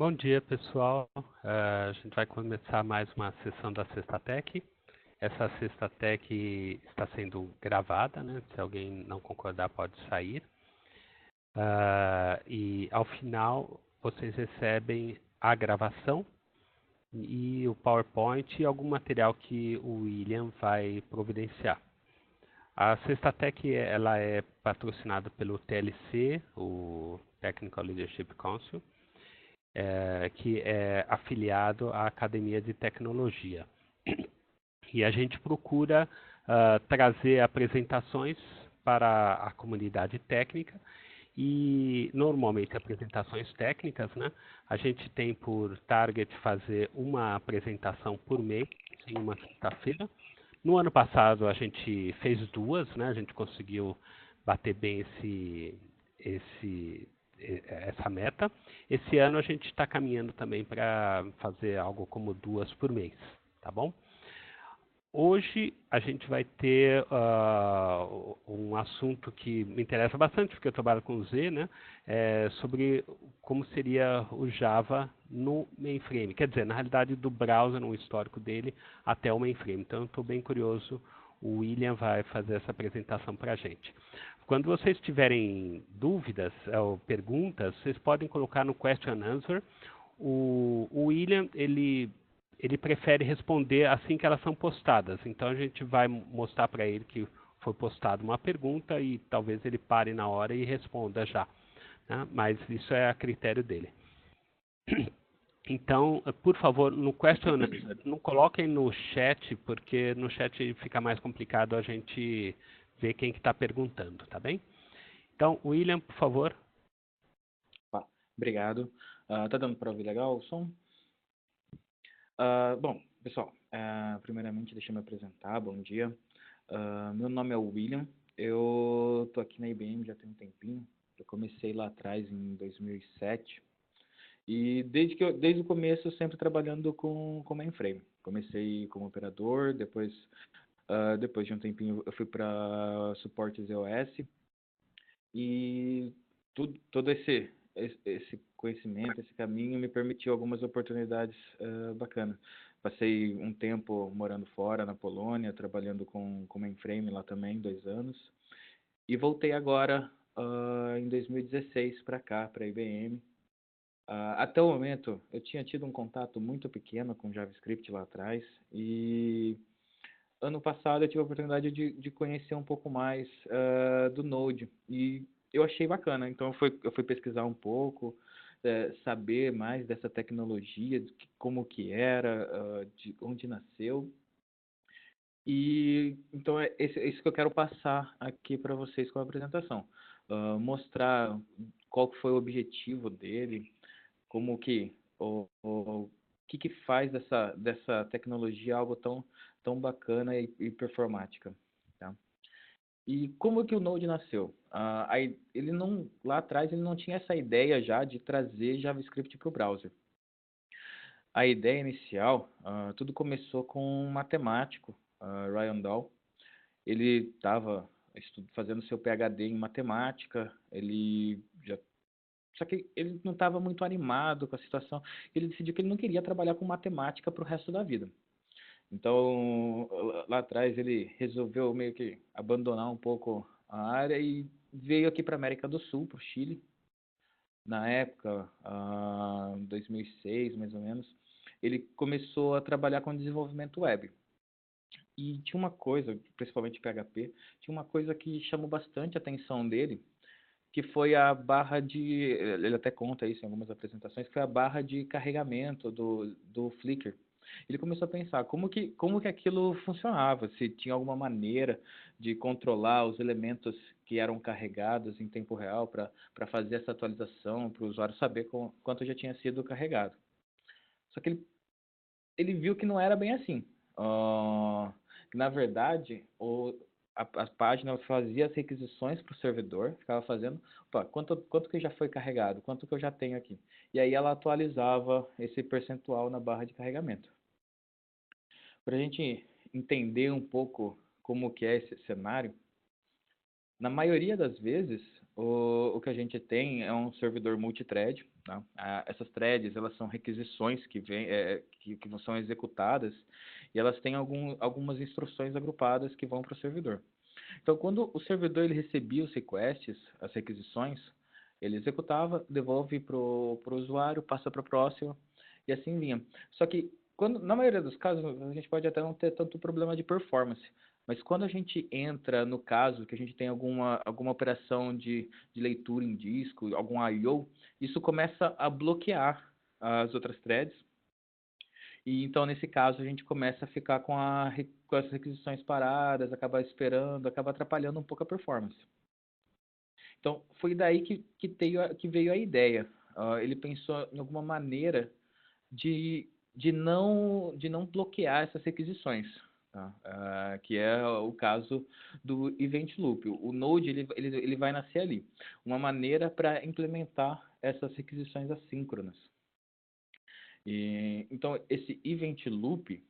Bom dia, pessoal. A gente vai começar mais uma sessão da Sexta Tech. Essa Sexta Tech está sendo gravada, né? Se alguém não concordar, pode sair. E ao final, vocês recebem a gravação e o PowerPoint e algum material que o William vai providenciar. A Sexta Tech ela é patrocinada pelo TLC, o Technical Leadership Council, que é afiliado à Academia de Tecnologia. E a gente procura trazer apresentações para a comunidade técnica e normalmente apresentações técnicas, né? A gente tem por target fazer uma apresentação por mês, em uma quinta-feira. No ano passado a gente fez duas, né? A gente conseguiu bater bem essa meta. Esse ano a gente está caminhando também para fazer algo como duas por mês, tá bom? Hoje a gente vai ter um assunto que me interessa bastante, porque eu trabalho com Z, né? Sobre como seria o Java no mainframe. Quer dizer, na realidade, do browser, no histórico dele, até o mainframe. Então, eu estou bem curioso. O William vai fazer essa apresentação para a gente. Quando vocês tiverem dúvidas ou perguntas, vocês podem colocar no Question and Answer. O William, ele prefere responder assim que elas são postadas. Então a gente vai mostrar para ele que foi postada uma pergunta e talvez ele pare na hora e responda já, né? Mas isso é a critério dele. Então, por favor, no question, não coloquem no chat, porque no chat fica mais complicado a gente ver quem que está perguntando, tá bem? Então, William, por favor. Obrigado. Tá dando para ouvir legal o som? Bom, pessoal, primeiramente deixa eu me apresentar, bom dia. Meu nome é William, eu tô aqui na IBM já tem um tempinho, eu comecei lá atrás em 2007 e desde o começo eu sempre trabalhando com mainframe. Comecei como operador, depois de um tempinho eu fui para suporte ZOS e todo esse conhecimento, esse caminho me permitiu algumas oportunidades bacanas. Passei um tempo morando fora, na Polônia, trabalhando com mainframe lá também, 2 anos. E voltei agora, em 2016, para cá, para a IBM. Até o momento, eu tinha tido um contato muito pequeno com JavaScript lá atrás. E ano passado eu tive a oportunidade de conhecer um pouco mais do Node. E eu achei bacana. Então eu fui pesquisar um pouco, saber mais dessa tecnologia, como que era, de onde nasceu. E então é isso que eu quero passar aqui para vocês com a apresentação. Mostrar qual que foi o objetivo dele, como que o que faz dessa tecnologia algo tão bacana e performática, tá? E como que o Node nasceu? Ele não, lá atrás ele não tinha essa ideia já de trazer JavaScript para o browser. A ideia inicial, tudo começou com um matemático, Ryan Dahl. Ele estava fazendo seu PhD em matemática, só que ele não estava muito animado com a situação. Ele decidiu que ele não queria trabalhar com matemática para o resto da vida. Então, lá atrás, ele resolveu meio que abandonar um pouco a área e veio aqui para a América do Sul, para o Chile. Na época, 2006, mais ou menos, ele começou a trabalhar com desenvolvimento web. E tinha uma coisa, principalmente PHP, tinha uma coisa que chamou bastante a atenção dele, que foi a barra de, ele até conta isso em algumas apresentações, que foi a barra de carregamento do Flickr. Ele começou a pensar como que aquilo funcionava, se tinha alguma maneira de controlar os elementos que eram carregados em tempo real para fazer essa atualização, para o usuário saber quanto já tinha sido carregado. Só que ele viu que não era bem assim. Na verdade, a página fazia as requisições para o servidor, ficava fazendo, opa, quanto que já foi carregado, quanto que eu já tenho aqui. E aí ela atualizava esse percentual na barra de carregamento. Para a gente entender um pouco como que é esse cenário, Na maioria das vezes, o que a gente tem é um servidor multithread, tá? Essas threads, elas são requisições que são executadas e elas têm algumas instruções agrupadas que vão para o servidor. Então, quando o servidor ele recebia os requests, as requisições, ele executava, devolve para o usuário, passa para a próxima e assim vinha. Só que, na maioria dos casos, a gente pode até não ter tanto problema de performance, mas quando a gente entra no caso que a gente tem alguma operação de leitura em disco, algum I/O, isso começa a bloquear as outras threads. E então, nesse caso, a gente começa a ficar com as requisições paradas, acaba esperando, acaba atrapalhando um pouco a performance. Então, foi daí que veio a ideia. Ele pensou em alguma maneira de não bloquear essas requisições, tá? Que é o caso do Event Loop. O Node ele vai nascer ali. Uma maneira para implementar essas requisições assíncronas. Então, esse Event Loop,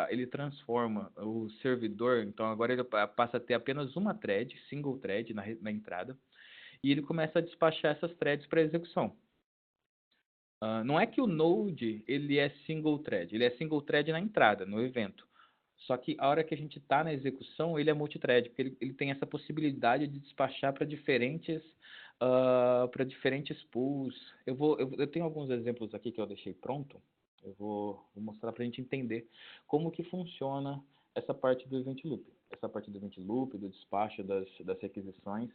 ele transforma o servidor, então agora ele passa a ter apenas uma thread, single thread na entrada, e ele começa a despachar essas threads para execução. Não é que o Node ele é single thread, ele é single thread na entrada, no evento. Só que a hora que a gente está na execução, ele é multithread, porque ele tem essa possibilidade de despachar para diferentes pools. Eu tenho alguns exemplos aqui que eu deixei pronto. Eu vou mostrar para a gente entender como que funciona essa parte do Event Loop. Essa parte do Event Loop, do despacho das requisições.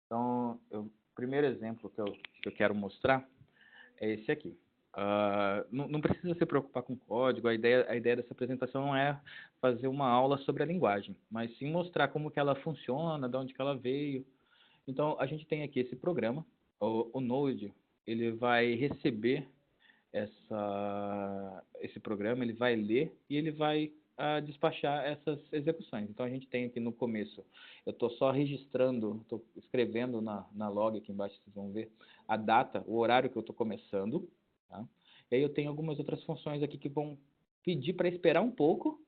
Então, o primeiro exemplo que eu quero mostrar é esse aqui. Não precisa se preocupar com código, a ideia dessa apresentação não é fazer uma aula sobre a linguagem, mas sim mostrar como que ela funciona, de onde que ela veio. Então, a gente tem aqui esse programa, o Node, ele vai receber esse programa, ele vai ler e ele vai despachar essas execuções. Então, a gente tem aqui no começo, eu estou só registrando, estou escrevendo na log aqui embaixo, vocês vão ver a data, o horário que eu estou começando. Tá? E aí eu tenho algumas outras funções aqui que vão pedir para esperar um pouco,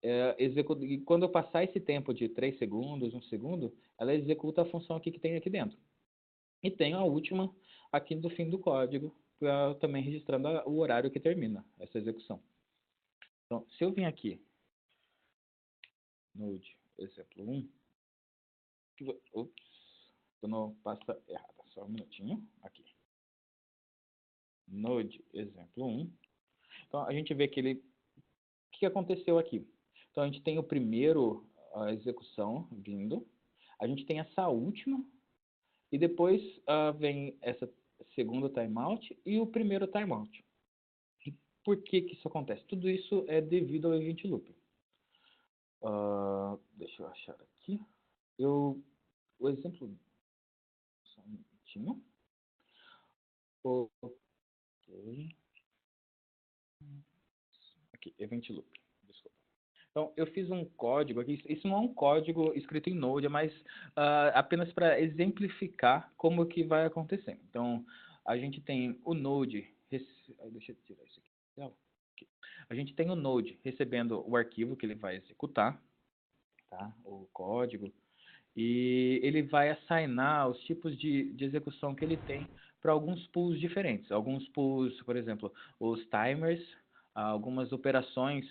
e quando eu passar esse tempo de 3 segundos, 1 segundo, ela executa a função aqui que tem aqui dentro. E tenho a última aqui do fim do código, também registrando o horário que termina essa execução. Então, se eu vim aqui, Node, exemplo 1, ups, estou no pasta errada, só um minutinho, aqui. Node, exemplo 1. Então, a gente vê que o que aconteceu aqui? Então, a gente tem o primeiro, a execução vindo, a gente tem essa última, e depois vem essa segunda timeout e o primeiro timeout. E por que isso acontece? Tudo isso é devido ao Event Loop. Deixa eu achar aqui. O exemplo... Só um minutinho. Ok. Aqui, Event Loop. Desculpa. Então, eu fiz um código aqui. Isso não é um código escrito em Node, é mais apenas para exemplificar como que vai acontecer. Então, a gente tem o Node... Deixa eu tirar isso aqui. A gente tem o Node recebendo o arquivo que ele vai executar, tá? O código, e ele vai assignar os tipos de execução que ele tem para alguns pools diferentes. Alguns pools, por exemplo, os timers, algumas operações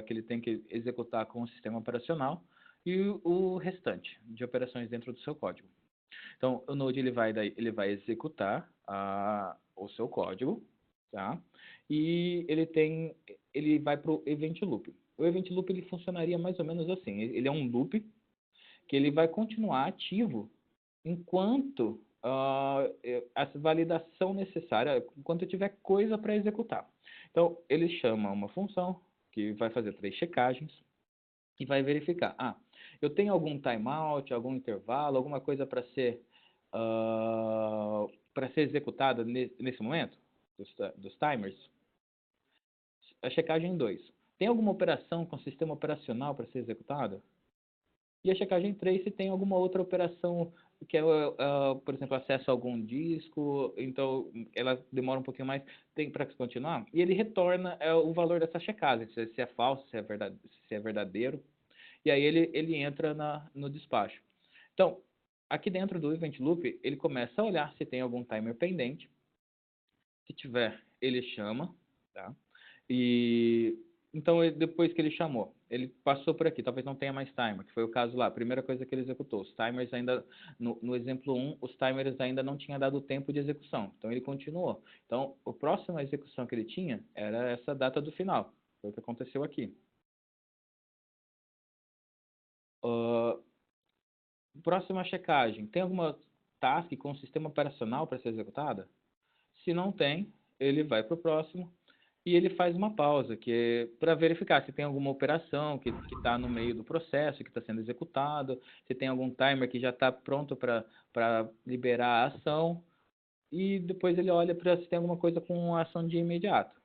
que ele tem que executar com o sistema operacional e o restante de operações dentro do seu código. Então, o Node ele vai executar o seu código, tá? E ele vai para o Event Loop. O Event Loop ele funcionaria mais ou menos assim. Ele é um loop que ele vai continuar ativo enquanto a validação necessária, enquanto tiver coisa para executar. Então, ele chama uma função que vai fazer 3 checagens e vai verificar. Eu tenho algum timeout, algum intervalo, alguma coisa para ser executada nesse momento, dos timers? A checagem 2. Tem alguma operação com sistema operacional para ser executada? E a checagem 3 se tem alguma outra operação que é, por exemplo, acesso a algum disco, então ela demora um pouquinho mais, tem para continuar, e ele retorna o valor dessa checagem, se é falso, se é verdadeiro. e aí ele entra no despacho. Então, aqui dentro do Event Loop, ele começa a olhar se tem algum timer pendente. Se tiver, ele chama, tá? E então, depois que ele chamou, ele passou por aqui, talvez não tenha mais timer, que foi o caso lá, a primeira coisa que ele executou. Os timers ainda, no exemplo 1, os timers ainda não tinham dado tempo de execução, então ele continuou. Então, a próxima execução que ele tinha era essa data do final, foi o que aconteceu aqui. Próxima checagem, tem alguma task com sistema operacional para ser executada? Se não tem, ele vai para o próximo e ele faz uma pausa, que é para verificar se tem alguma operação que está no meio do processo, que está sendo executado, se tem algum timer que já está pronto para liberar a ação, e depois ele olha para se tem alguma coisa com ação de imediato.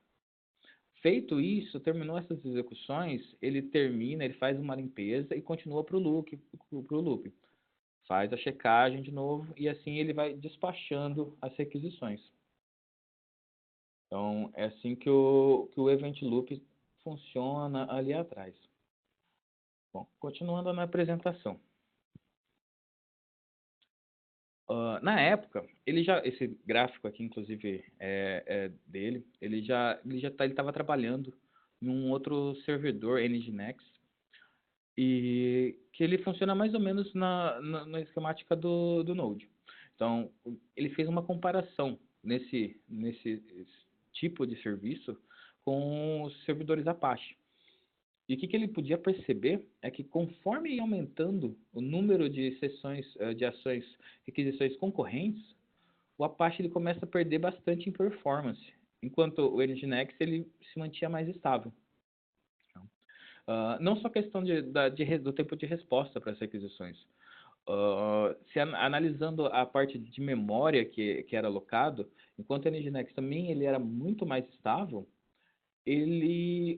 Feito isso, terminou essas execuções, ele termina, ele faz uma limpeza e continua para o loop. Faz a checagem de novo e assim ele vai despachando as requisições. Então, é assim que o Event Loop funciona ali atrás. Bom, continuando na apresentação. Na época, esse gráfico aqui, inclusive, é dele, ele estava trabalhando em um outro servidor, Nginx, e que ele funciona mais ou menos na esquemática do Node. Então, ele fez uma comparação nesse tipo de serviço com os servidores Apache. E o que ele podia perceber é que conforme ia aumentando o número de sessões, de ações, requisições concorrentes, o Apache ele começa a perder bastante em performance, enquanto o Nginx ele se mantinha mais estável. Não só questão do tempo de resposta para as requisições. Analisando a parte de memória que era alocado, enquanto o Nginx também ele era muito mais estável,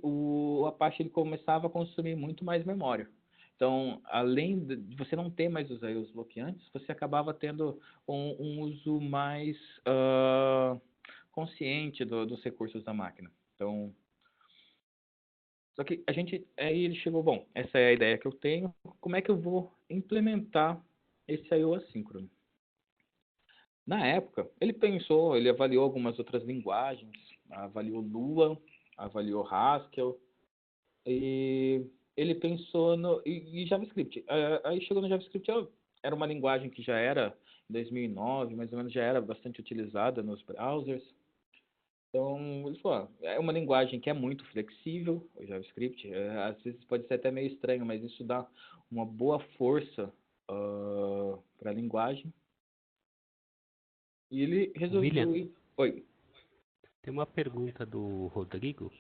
o Apache ele começava a consumir muito mais memória. Então, além de você não ter mais os IOs bloqueantes, você acabava tendo um uso mais consciente dos recursos da máquina. Então, só que aí ele chegou, bom, essa é a ideia que eu tenho, como é que eu vou implementar esse I/O assíncrono? Na época, ele avaliou algumas outras linguagens, avaliou Lua, avaliou Haskell, e ele pensou e JavaScript. Aí chegou no JavaScript, era uma linguagem que já era, em 2009, mais ou menos, já era bastante utilizada nos browsers. Então, ele falou, é uma linguagem que é muito flexível, o JavaScript. Às vezes pode ser até meio estranho, mas isso dá uma boa força para a linguagem. E ele resolveu William, ir... Oi. tem uma pergunta do Rodrigo.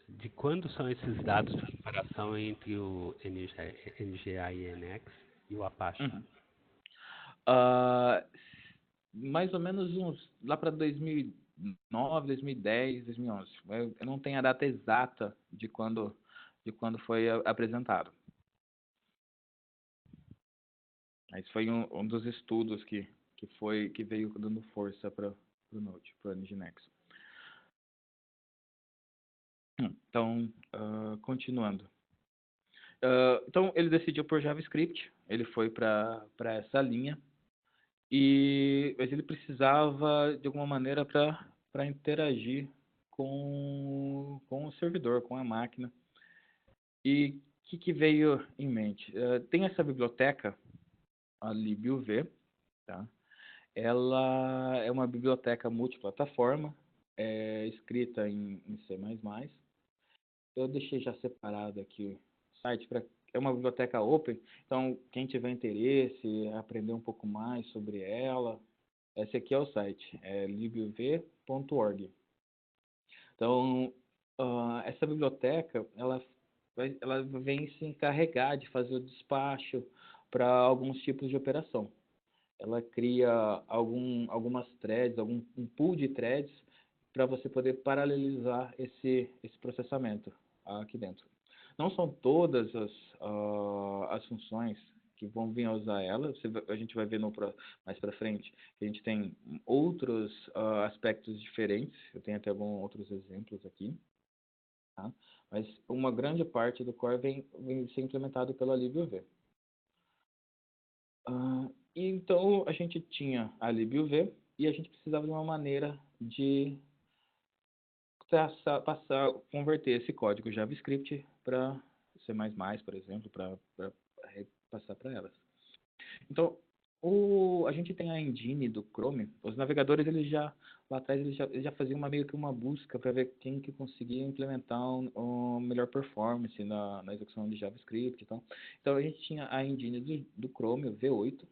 De quando são esses dados de comparação entre o NGINX e o Apache? Uhum. Mais ou menos lá para 2009, 2010, 2011. Eu não tenho a data exata de quando foi apresentado. Mas foi um dos estudos que veio dando força para o Node, para o Nginx. Então, continuando. Então, ele decidiu por JavaScript, ele foi para essa linha, mas ele precisava, de alguma maneira, para interagir com o servidor, com a máquina. E o que veio em mente? Tem essa biblioteca, a libuv, tá? Ela é uma biblioteca multiplataforma, escrita em C++. Eu deixei já separado aqui o site, é uma biblioteca open, então quem tiver interesse, aprender um pouco mais sobre ela, esse aqui é o site, é libuv.org. Então, essa biblioteca, ela vem se encarregar de fazer o despacho para alguns tipos de operação. Ela cria algumas threads, um pool de threads para você poder paralelizar esse processamento aqui dentro. Não são todas as funções que vão vir a usar ela, a gente vai ver mais para frente, que a gente tem outros aspectos diferentes, eu tenho até alguns outros exemplos aqui, tá? mas uma grande parte do core vem ser implementado pela LibUV. Então, a gente tinha a LibUV e a gente precisava de uma maneira de converter esse código JavaScript para C++, por exemplo, para passar para elas. Então, a gente tem a engine do Chrome. Os navegadores, lá atrás, eles já faziam meio que uma busca para ver quem que conseguia implementar uma melhor performance na execução de JavaScript. Então, a gente tinha a engine do Chrome, o V8,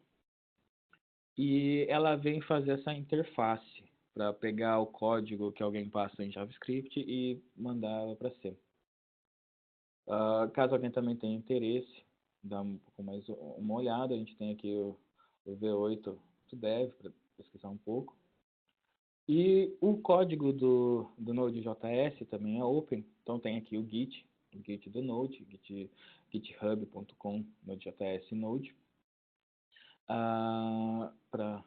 e ela vem fazer essa interface para pegar o código que alguém passa em JavaScript e mandar para C. Caso alguém também tenha interesse, dá um pouco mais uma olhada, a gente tem aqui o V8 do Dev para pesquisar um pouco. E o código do Node.js também é open, então tem aqui o Git do Node, github.com, Node.js Node. Para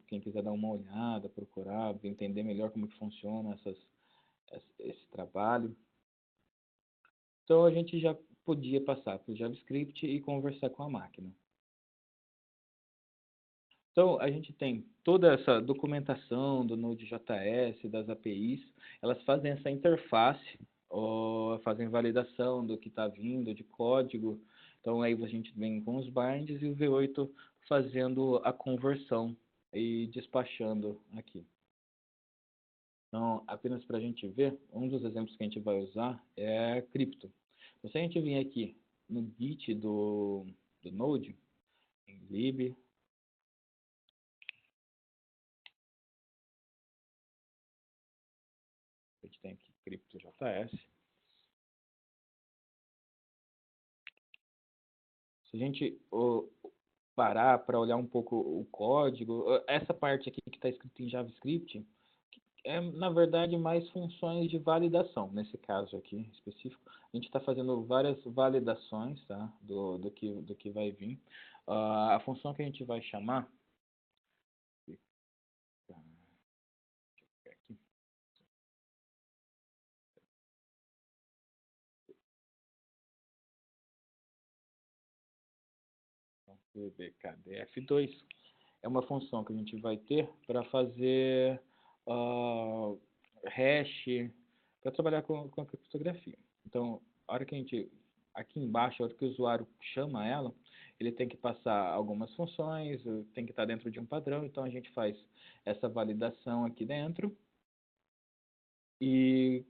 quem quiser dar uma olhada, procurar, entender melhor como que funciona esse trabalho. Então, a gente já podia passar para o JavaScript e conversar com a máquina. Então, a gente tem toda essa documentação do Node.js, das APIs, elas fazem essa interface, fazem validação do que está vindo de código. Então, aí a gente vem com os binds e o V8 fazendo a conversão e despachando aqui. Então, apenas para a gente ver, um dos exemplos que a gente vai usar é cripto. Então, se a gente vir aqui no Git do Node, em lib, a gente tem aqui crypto.js. Se a gente parar para olhar um pouco o código, essa parte aqui que está escrito em JavaScript é, na verdade, mais funções de validação. Nesse caso aqui específico, a gente está fazendo várias validações, tá, do que vai vir. A função que a gente vai chamar... VBKDF2 é uma função que a gente vai ter para fazer hash, para trabalhar com a criptografia. Então, a hora que a gente, aqui embaixo, a hora que o usuário chama ela, ele tem que passar algumas funções, tem que estar dentro de um padrão, então a gente faz essa validação aqui dentro. E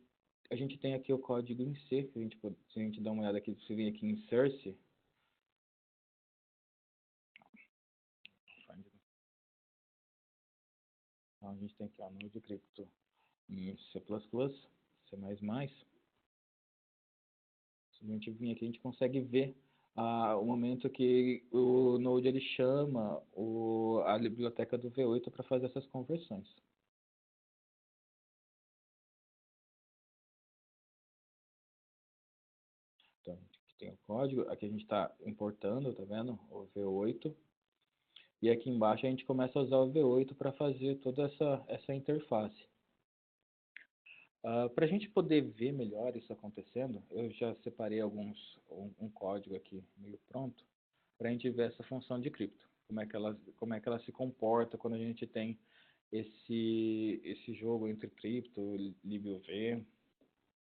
a gente tem aqui o código em C, que se a gente dá uma olhada aqui, se vir aqui em source, então, a gente tem aqui a Node Crypto em C++, C++. Se a gente vir aqui, a gente consegue ver o momento que o Node ele chama a biblioteca do V8 para fazer essas conversões. Então, aqui tem o código, aqui a gente está importando, tá vendo? O V8. E aqui embaixo a gente começa a usar o V8 para fazer toda essa interface. Para a gente poder ver melhor isso acontecendo, eu já separei um código aqui meio pronto para a gente ver essa função de cripto. Como é que ela se comporta quando a gente tem esse jogo entre cripto, libuv.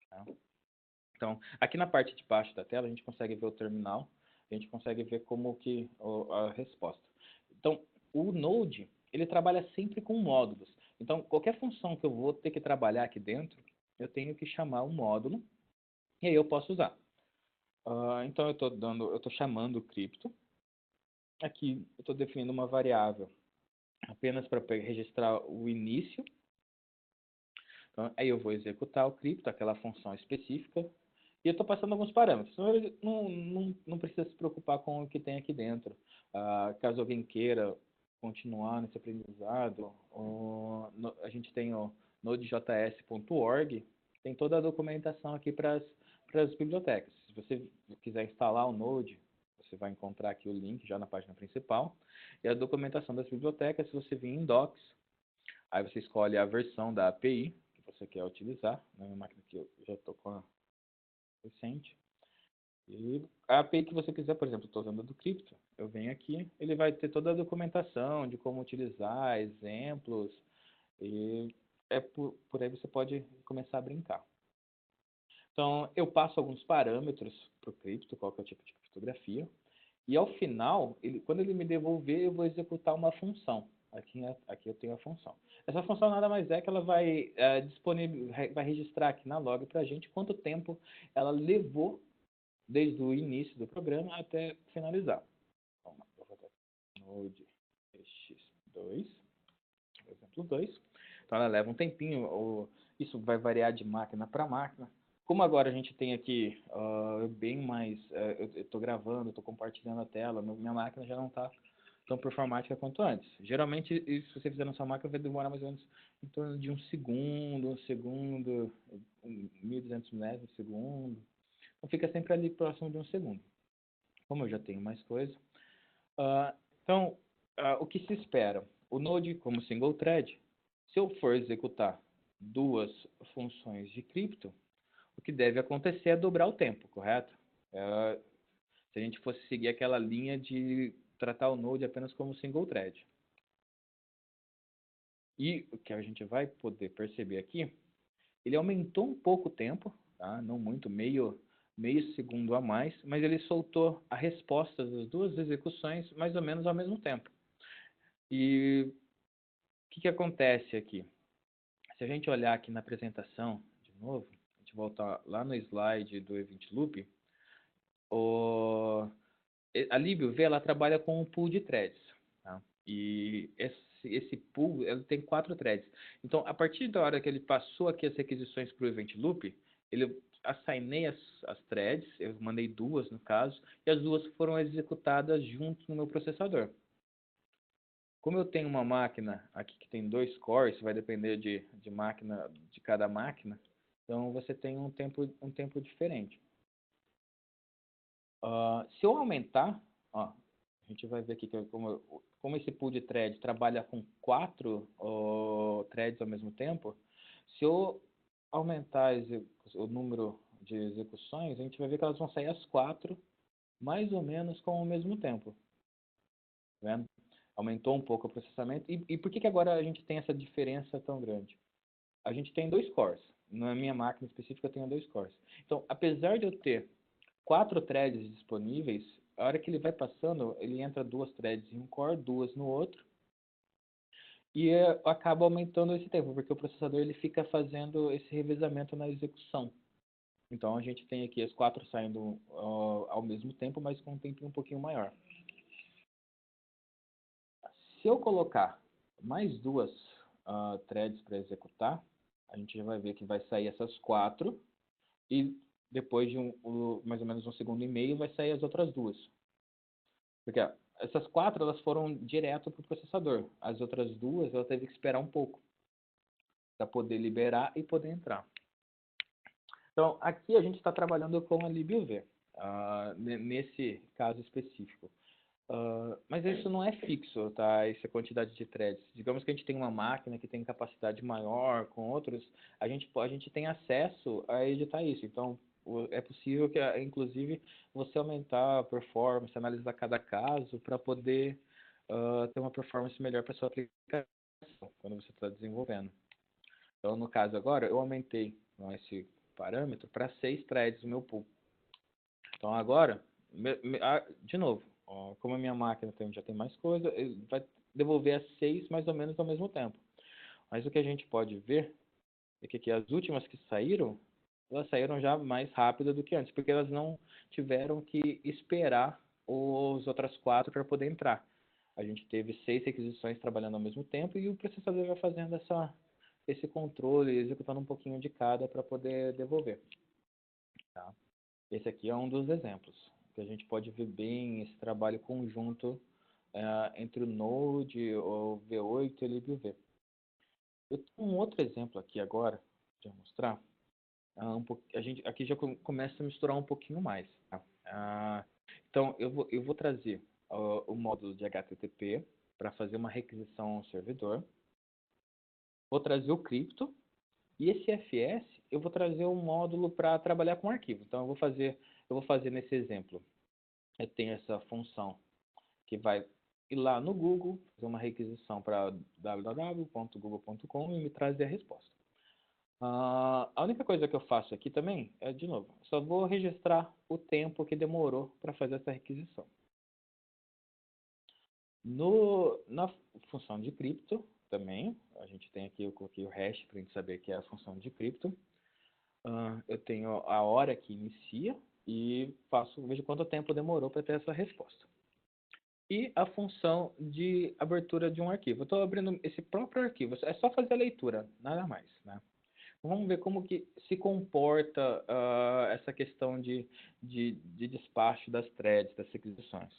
Tá? Então, aqui na parte de baixo da tela a gente consegue ver o terminal, a gente consegue ver como que a resposta. Então, o Node, ele trabalha sempre com módulos. Então, qualquer função que eu vou ter que trabalhar aqui dentro, eu tenho que chamar um módulo, e aí eu posso usar. Então, eu estou chamando o cripto. Aqui, eu estou definindo uma variável apenas para registrar o início. Então, aí eu vou executar o cripto, aquela função específica, e eu estou passando alguns parâmetros. Não precisa se preocupar com o que tem aqui dentro. Caso alguém queira continuar nesse aprendizado, a gente tem o nodejs.org, tem toda a documentação aqui para as bibliotecas. Se você quiser instalar o Node, você vai encontrar aqui o link já na página principal. E a documentação das bibliotecas, se você vir em Docs, aí você escolhe a versão da API que você quer utilizar. Na minha máquina aqui eu já estou com recente. E a API que você quiser, por exemplo, estou usando a do Crypto, eu venho aqui, ele vai ter toda a documentação de como utilizar, exemplos, e por aí você pode começar a brincar. Então, eu passo alguns parâmetros para o Crypto, qual que é o tipo de criptografia, e ao final, quando ele me devolver, eu vou executar uma função. Aqui eu tenho a função. Essa função nada mais é que ela vai vai registrar aqui na log para a gente quanto tempo ela levou desde o início do programa até finalizar. Vamos lá, vou botar node x2, exemplo 2. Então ela leva um tempinho, isso vai variar de máquina para máquina. Como agora a gente tem aqui bem mais, eu estou gravando, estou compartilhando a tela, minha máquina já não está tão performática quanto antes. Geralmente, se você fizer na sua máquina, vai demorar mais ou menos em torno de um segundo, 1.200 milésimos de segundo. Então fica sempre ali próximo de um segundo. Como eu já tenho mais coisa. Então, o que se espera? O Node, como single thread, se eu for executar duas funções de cripto, o que deve acontecer é dobrar o tempo, correto? Se a gente fosse seguir aquela linha de tratar o Node apenas como single thread. E o que a gente vai poder perceber aqui, ele aumentou um pouco o tempo, tá? Não muito, meio segundo a mais, mas ele soltou a resposta das duas execuções mais ou menos ao mesmo tempo. E o que acontece aqui? Se a gente olhar aqui na apresentação, de novo, a gente voltar lá no slide do Event Loop, a LibView ela trabalha com um pool de threads. Tá? E esse pool ele tem 4 threads. Então, a partir da hora que ele passou aqui as requisições para o Event Loop, ele assignei as threads, eu mandei 2 no caso, e as 2 foram executadas junto no meu processador. Como eu tenho uma máquina aqui que tem 2 cores, vai depender de cada máquina, então você tem um tempo diferente. Se eu aumentar, a gente vai ver aqui que como esse pool de threads trabalha com 4 threads ao mesmo tempo, se eu aumentar o número de execuções, a gente vai ver que elas vão sair as 4 mais ou menos com o mesmo tempo. Tá vendo? Aumentou um pouco o processamento. E por que agora a gente tem essa diferença tão grande? A gente tem 2 cores. Na minha máquina específica eu tenho 2 cores. Então, apesar de eu ter 4 threads disponíveis, a hora que ele vai passando, ele entra 2 threads em um core, 2 no outro, e acaba aumentando esse tempo, porque o processador ele fica fazendo esse revezamento na execução. Então a gente tem aqui as 4 saindo ao mesmo tempo, mas com um tempinho um pouquinho maior. Se eu colocar mais 2 threads para executar, a gente já vai ver que vai sair essas 4, e depois de mais ou menos um segundo e meio vai sair as outras 2. Porque essas 4 elas foram direto para o processador. As outras 2 ela teve que esperar um pouco para poder liberar e poder entrar. Então, aqui a gente está trabalhando com a LibUV, nesse caso específico. Mas isso não é fixo, tá? Essa quantidade de threads. Digamos que a gente tem uma máquina que tem capacidade maior com outros, a gente tem acesso a editar isso. Então, é possível que, inclusive, você aumentar a performance, analisar cada caso para poder ter uma performance melhor para sua aplicação quando você está desenvolvendo. Então, no caso agora, eu aumentei esse parâmetro para 6 threads no meu pool. Então, agora, de novo, como a minha máquina já tem mais coisa, ele vai devolver as 6 mais ou menos ao mesmo tempo. Mas o que a gente pode ver é que as últimas que saíram, elas saíram já mais rápido do que antes, porque elas não tiveram que esperar as outras 4 para poder entrar. A gente teve 6 requisições trabalhando ao mesmo tempo e o processador vai fazendo esse controle, executando um pouquinho de cada para poder devolver. Tá? Esse aqui é um dos exemplos, que a gente pode ver bem esse trabalho conjunto entre o Node, o V8 e o LibUV. Eu tenho um outro exemplo aqui agora, para mostrar. A gente aqui já começa a misturar um pouquinho mais. Tá? Então, eu vou trazer o módulo de HTTP para fazer uma requisição ao servidor. Vou trazer o cripto E esse FS, eu vou trazer um módulo para trabalhar com arquivo. Então, eu vou fazer nesse exemplo. Eu tenho essa função que vai ir lá no Google, fazer uma requisição para www.google.com e me trazer a resposta. A única coisa que eu faço aqui também é, de novo, só vou registrar o tempo que demorou para fazer essa requisição. Na função de cripto também, a gente tem aqui, eu coloquei o hash para a gente saber que é a função de cripto. Eu tenho a hora que inicia e vejo quanto tempo demorou para ter essa resposta. E a função de abertura de um arquivo. Eu estou abrindo esse próprio arquivo, é só fazer a leitura, nada mais, né? Vamos ver como que se comporta essa questão de despacho das threads, das requisições.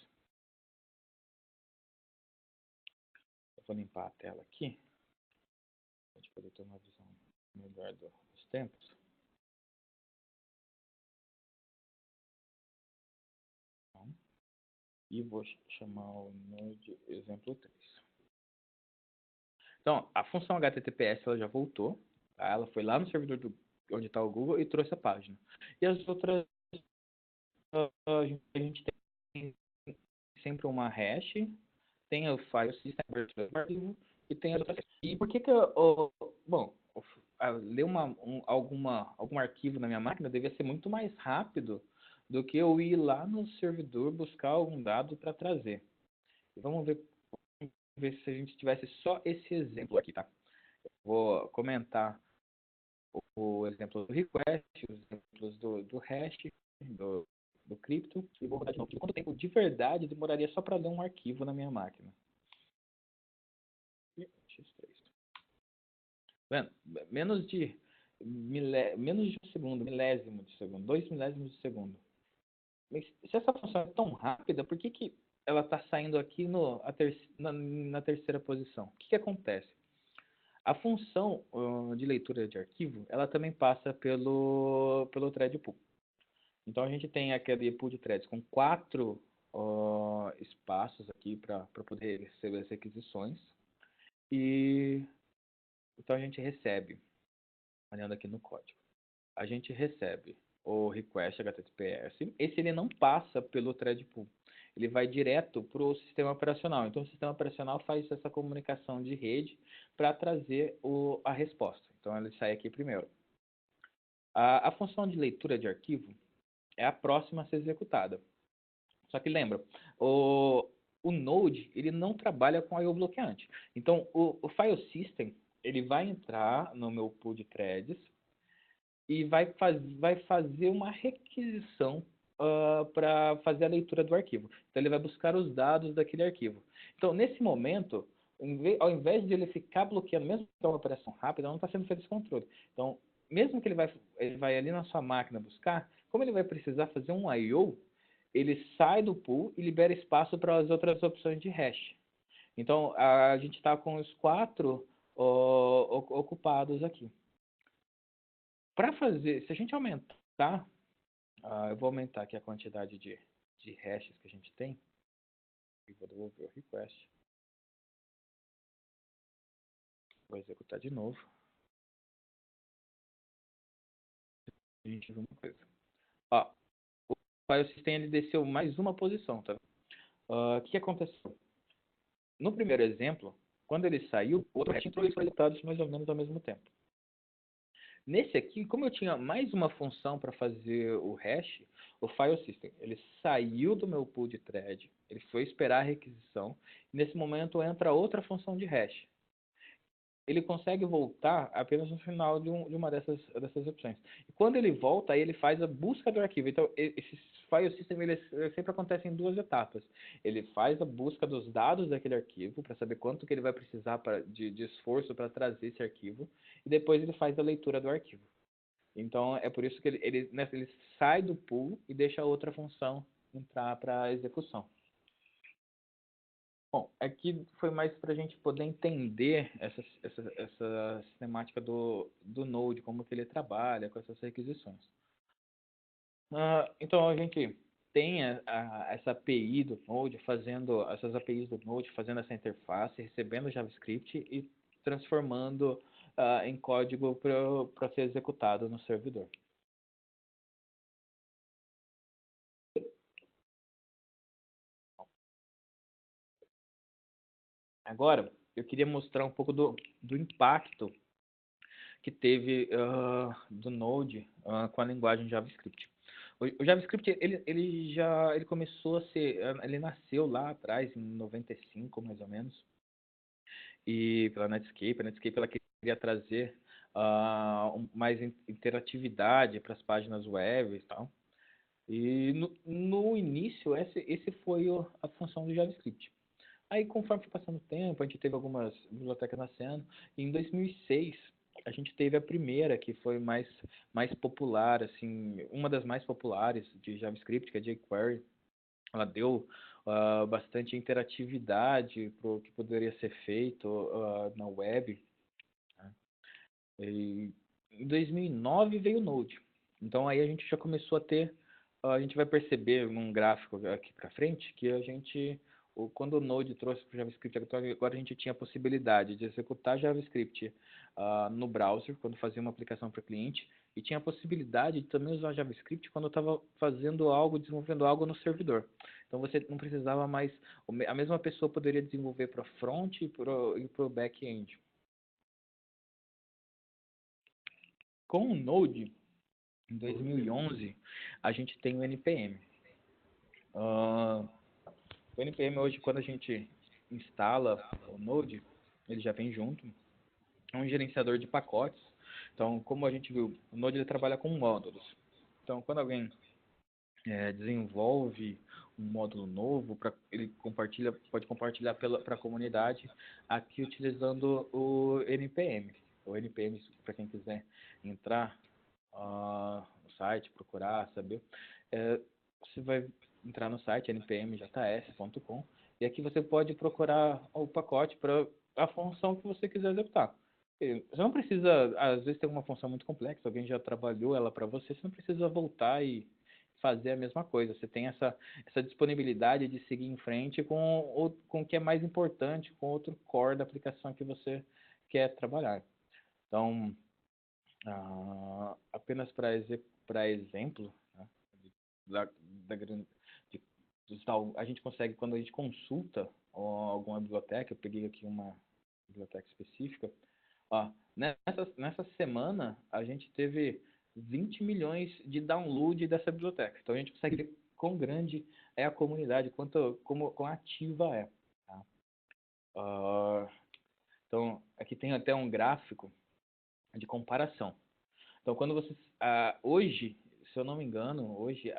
Eu vou limpar a tela aqui, para a gente poder ter uma visão melhor dos tempos. E vou chamar o node exemplo 3. Então, a função HTTPS ela já voltou. Tá? Ela foi lá no servidor onde está o Google e trouxe a página. E as outras, a gente tem sempre uma hash, tem o file system e tem as outras. E por que bom, ler algum arquivo na minha máquina devia ser muito mais rápido do que eu ir lá no servidor buscar algum dado para trazer. E vamos ver se a gente tivesse só esse exemplo aqui, tá? Eu vou comentar o exemplo do request, os exemplos do hash, do cripto, e vou rodar de novo. Quanto tempo de verdade demoraria só para ler um arquivo na minha máquina? X3. Vendo? Menos de um segundo, milésimo de segundo, 2 milésimos de segundo. Mas se essa função é tão rápida, por que ela está saindo aqui na terceira posição? O que acontece? A função de leitura de arquivo, ela também passa pelo thread pool. Então a gente tem aquele pool de threads com 4 espaços aqui para poder receber as requisições. E então a gente recebe, olhando aqui no código, a gente recebe o request HTTPS. Esse ele não passa pelo thread pool. Ele vai direto para o sistema operacional. Então, o sistema operacional faz essa comunicação de rede para trazer a resposta. Então, ele sai aqui primeiro. A função de leitura de arquivo é a próxima a ser executada. Só que lembra, o Node ele não trabalha com I/O bloqueante. Então, o file system ele vai entrar no meu pool de threads e vai fazer uma requisição para fazer a leitura do arquivo. Então, ele vai buscar os dados daquele arquivo. Então, nesse momento, ao invés de ele ficar bloqueando, mesmo que é uma operação rápida, não está sendo feito esse controle. Então, mesmo que ele vai ali na sua máquina buscar, como ele vai precisar fazer um I/O, ele sai do pool e libera espaço para as outras opções de hash. Então, a gente está com os 4 ocupados aqui. Para fazer, se a gente aumentar, eu vou aumentar aqui a quantidade de hashes que a gente tem. E vou devolver o request. Vou executar de novo. A gente viu uma coisa. O file system ele desceu mais uma posição, tá? O que aconteceu? No primeiro exemplo, quando ele saiu, o outro hash entrou e foi executado mais ou menos ao mesmo tempo. Nesse aqui, como eu tinha mais uma função para fazer o hash, o file system, ele saiu do meu pool de thread, ele foi esperar a requisição, e nesse momento entra outra função de hash. Ele consegue voltar apenas no final de uma dessas opções. E quando ele volta, aí ele faz a busca do arquivo. Então, esse file system ele sempre acontece em 2 etapas. Ele faz a busca dos dados daquele arquivo, para saber quanto que ele vai precisar de esforço para trazer esse arquivo, e depois ele faz a leitura do arquivo. Então, é por isso que ele sai do pool e deixa a outra função entrar para a execução. Bom, aqui foi mais para a gente poder entender essa sistemática do Node, como que ele trabalha com essas requisições. Então, a gente tem essa API do Node, essas APIs do Node, fazendo essa interface, recebendo JavaScript e transformando em código para ser executado no servidor. Agora, eu queria mostrar um pouco do impacto que teve do Node com a linguagem JavaScript. O JavaScript ele começou a ser, ele nasceu lá atrás em 95 mais ou menos, e pela Netscape. A Netscape ela queria trazer mais interatividade para as páginas web e tal. E no início esse foi a função do JavaScript. Aí, conforme foi passando o tempo, a gente teve algumas bibliotecas nascendo. E em 2006, a gente teve a primeira, que foi mais popular, assim, uma das mais populares de JavaScript, que é a jQuery. Ela deu bastante interatividade para o que poderia ser feito na web. Né? E em 2009 veio o Node. Então, aí a gente já começou a ter... a gente vai perceber num gráfico aqui para frente que a gente... Quando o Node trouxe para o JavaScript, agora a gente tinha a possibilidade de executar JavaScript no browser, quando fazia uma aplicação para cliente, e tinha a possibilidade de também usar JavaScript quando estava fazendo algo, desenvolvendo algo no servidor. Então você não precisava mais, a mesma pessoa poderia desenvolver para front e para o back-end. Com o Node, em 2011, a gente tem o NPM. O NPM hoje, quando a gente instala o Node, ele já vem junto. É um gerenciador de pacotes. Então, como a gente viu, o Node ele trabalha com módulos. Então, quando alguém desenvolve um módulo novo, ele pode compartilhar para a comunidade aqui utilizando o NPM. O NPM, para quem quiser entrar no site, procurar, saber, você vai entrar no site npmjs.com e aqui você pode procurar o pacote para a função que você quiser executar. Você não precisa, às vezes tem uma função muito complexa, alguém já trabalhou ela para você, você não precisa voltar e fazer a mesma coisa. Você tem essa disponibilidade de seguir em frente com o que é mais importante, com outro core da aplicação que você quer trabalhar. Então, apenas para exemplo, né, a gente consegue, quando a gente consulta alguma biblioteca, eu peguei aqui uma biblioteca específica, nessa semana a gente teve 20 milhões de download dessa biblioteca. Então a gente consegue ver quão grande é a comunidade, quão ativa é. Tá? Então aqui tem até um gráfico de comparação. Então, quando você... hoje, se eu não me engano, hoje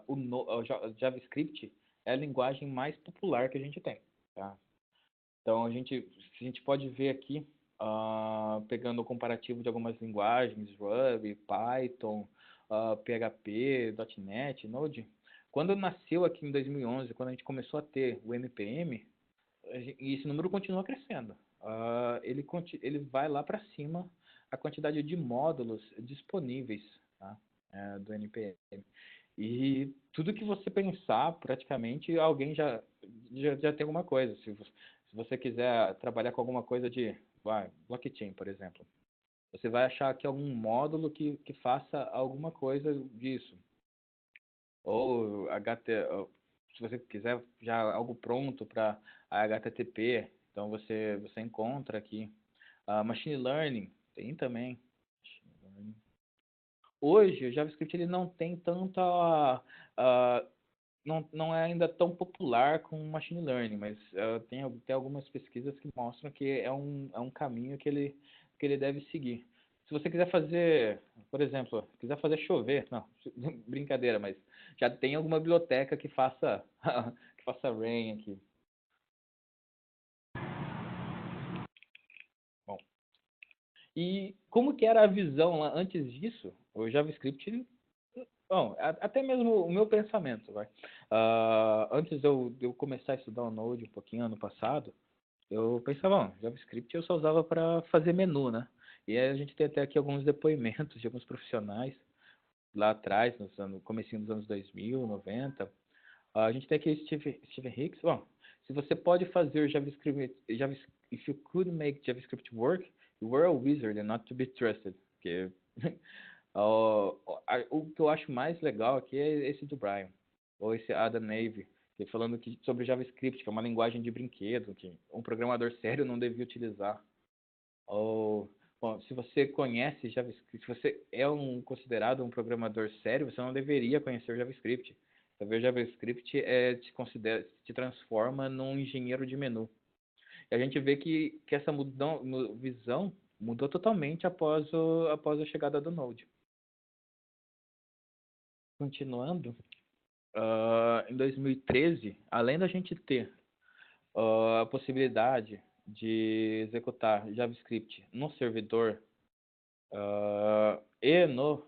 o JavaScript é a linguagem mais popular que a gente tem. Tá? Então, a gente pode ver aqui, pegando o comparativo de algumas linguagens, Ruby, Python, PHP, .NET, Node. Quando nasceu aqui em 2011, quando a gente começou a ter o NPM, e esse número continua crescendo. Ele vai lá para cima a quantidade de módulos disponíveis, tá? Do NPM. E tudo que você pensar, praticamente, alguém já tem alguma coisa. Se você quiser trabalhar com alguma coisa de blockchain, por exemplo, você vai achar aqui algum módulo que faça alguma coisa disso. Ou se você quiser já algo pronto para HTTP, então você encontra aqui. Machine Learning, tem também. Hoje, o JavaScript ele não tem tanta... não é ainda tão popular com Machine Learning, mas tem algumas pesquisas que mostram que é um caminho que ele deve seguir. Se você quiser fazer, por exemplo, quiser fazer chover, não, brincadeira, mas já tem alguma biblioteca que faça rain aqui. Bom, e como que era a visão lá antes disso? O JavaScript, bom, até mesmo o meu pensamento, vai. Antes de eu começar a estudar o Node um pouquinho ano passado, eu pensava, JavaScript eu só usava para fazer menu, né? E aí a gente tem até aqui alguns depoimentos de alguns profissionais lá atrás, no comecinho dos anos 2000, 90. A gente tem aqui o Steven Hicks. Bom, se você pode fazer JavaScript, if you could make JavaScript work, You were a wizard and not to be trusted. Porque, o que eu acho mais legal aqui é esse do Brian, ou esse Adam Navy, que falando sobre JavaScript, que é uma linguagem de brinquedo, que um programador sério não devia utilizar. Ou, bom, se você conhece JavaScript, se você é considerado um programador sério, você não deveria conhecer o JavaScript. Talvez o JavaScript te transforma num engenheiro de menu. E a gente vê que essa visão mudou totalmente após a chegada do Node. Continuando, em 2013, além da gente ter a possibilidade de executar JavaScript no servidor e no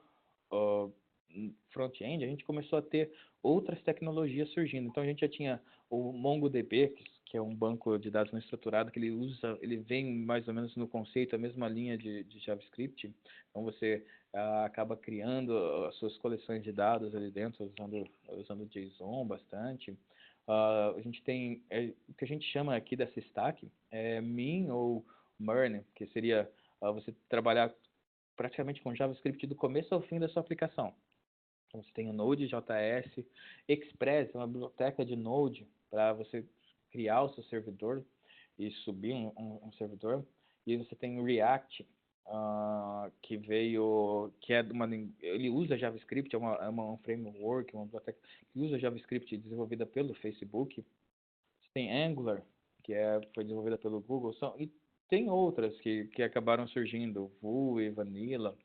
front-end, a gente começou a ter outras tecnologias surgindo. Então a gente já tinha o MongoDB, que é um banco de dados não estruturado, que ele vem mais ou menos no conceito, a mesma linha de JavaScript. Então você acaba criando as suas coleções de dados ali dentro, usando JSON bastante. A gente tem, o que a gente chama aqui dessa stack é Min ou Mern, que seria você trabalhar praticamente com JavaScript do começo ao fim da sua aplicação. Então, você tem o Node.js, Express, é uma biblioteca de Node para você criar o seu servidor e subir um servidor. E você tem o React, ele usa JavaScript, é um framework, uma biblioteca que usa JavaScript desenvolvida pelo Facebook. Você tem Angular, que foi desenvolvida pelo Google, e tem outras que acabaram surgindo, Vue e Vanilla.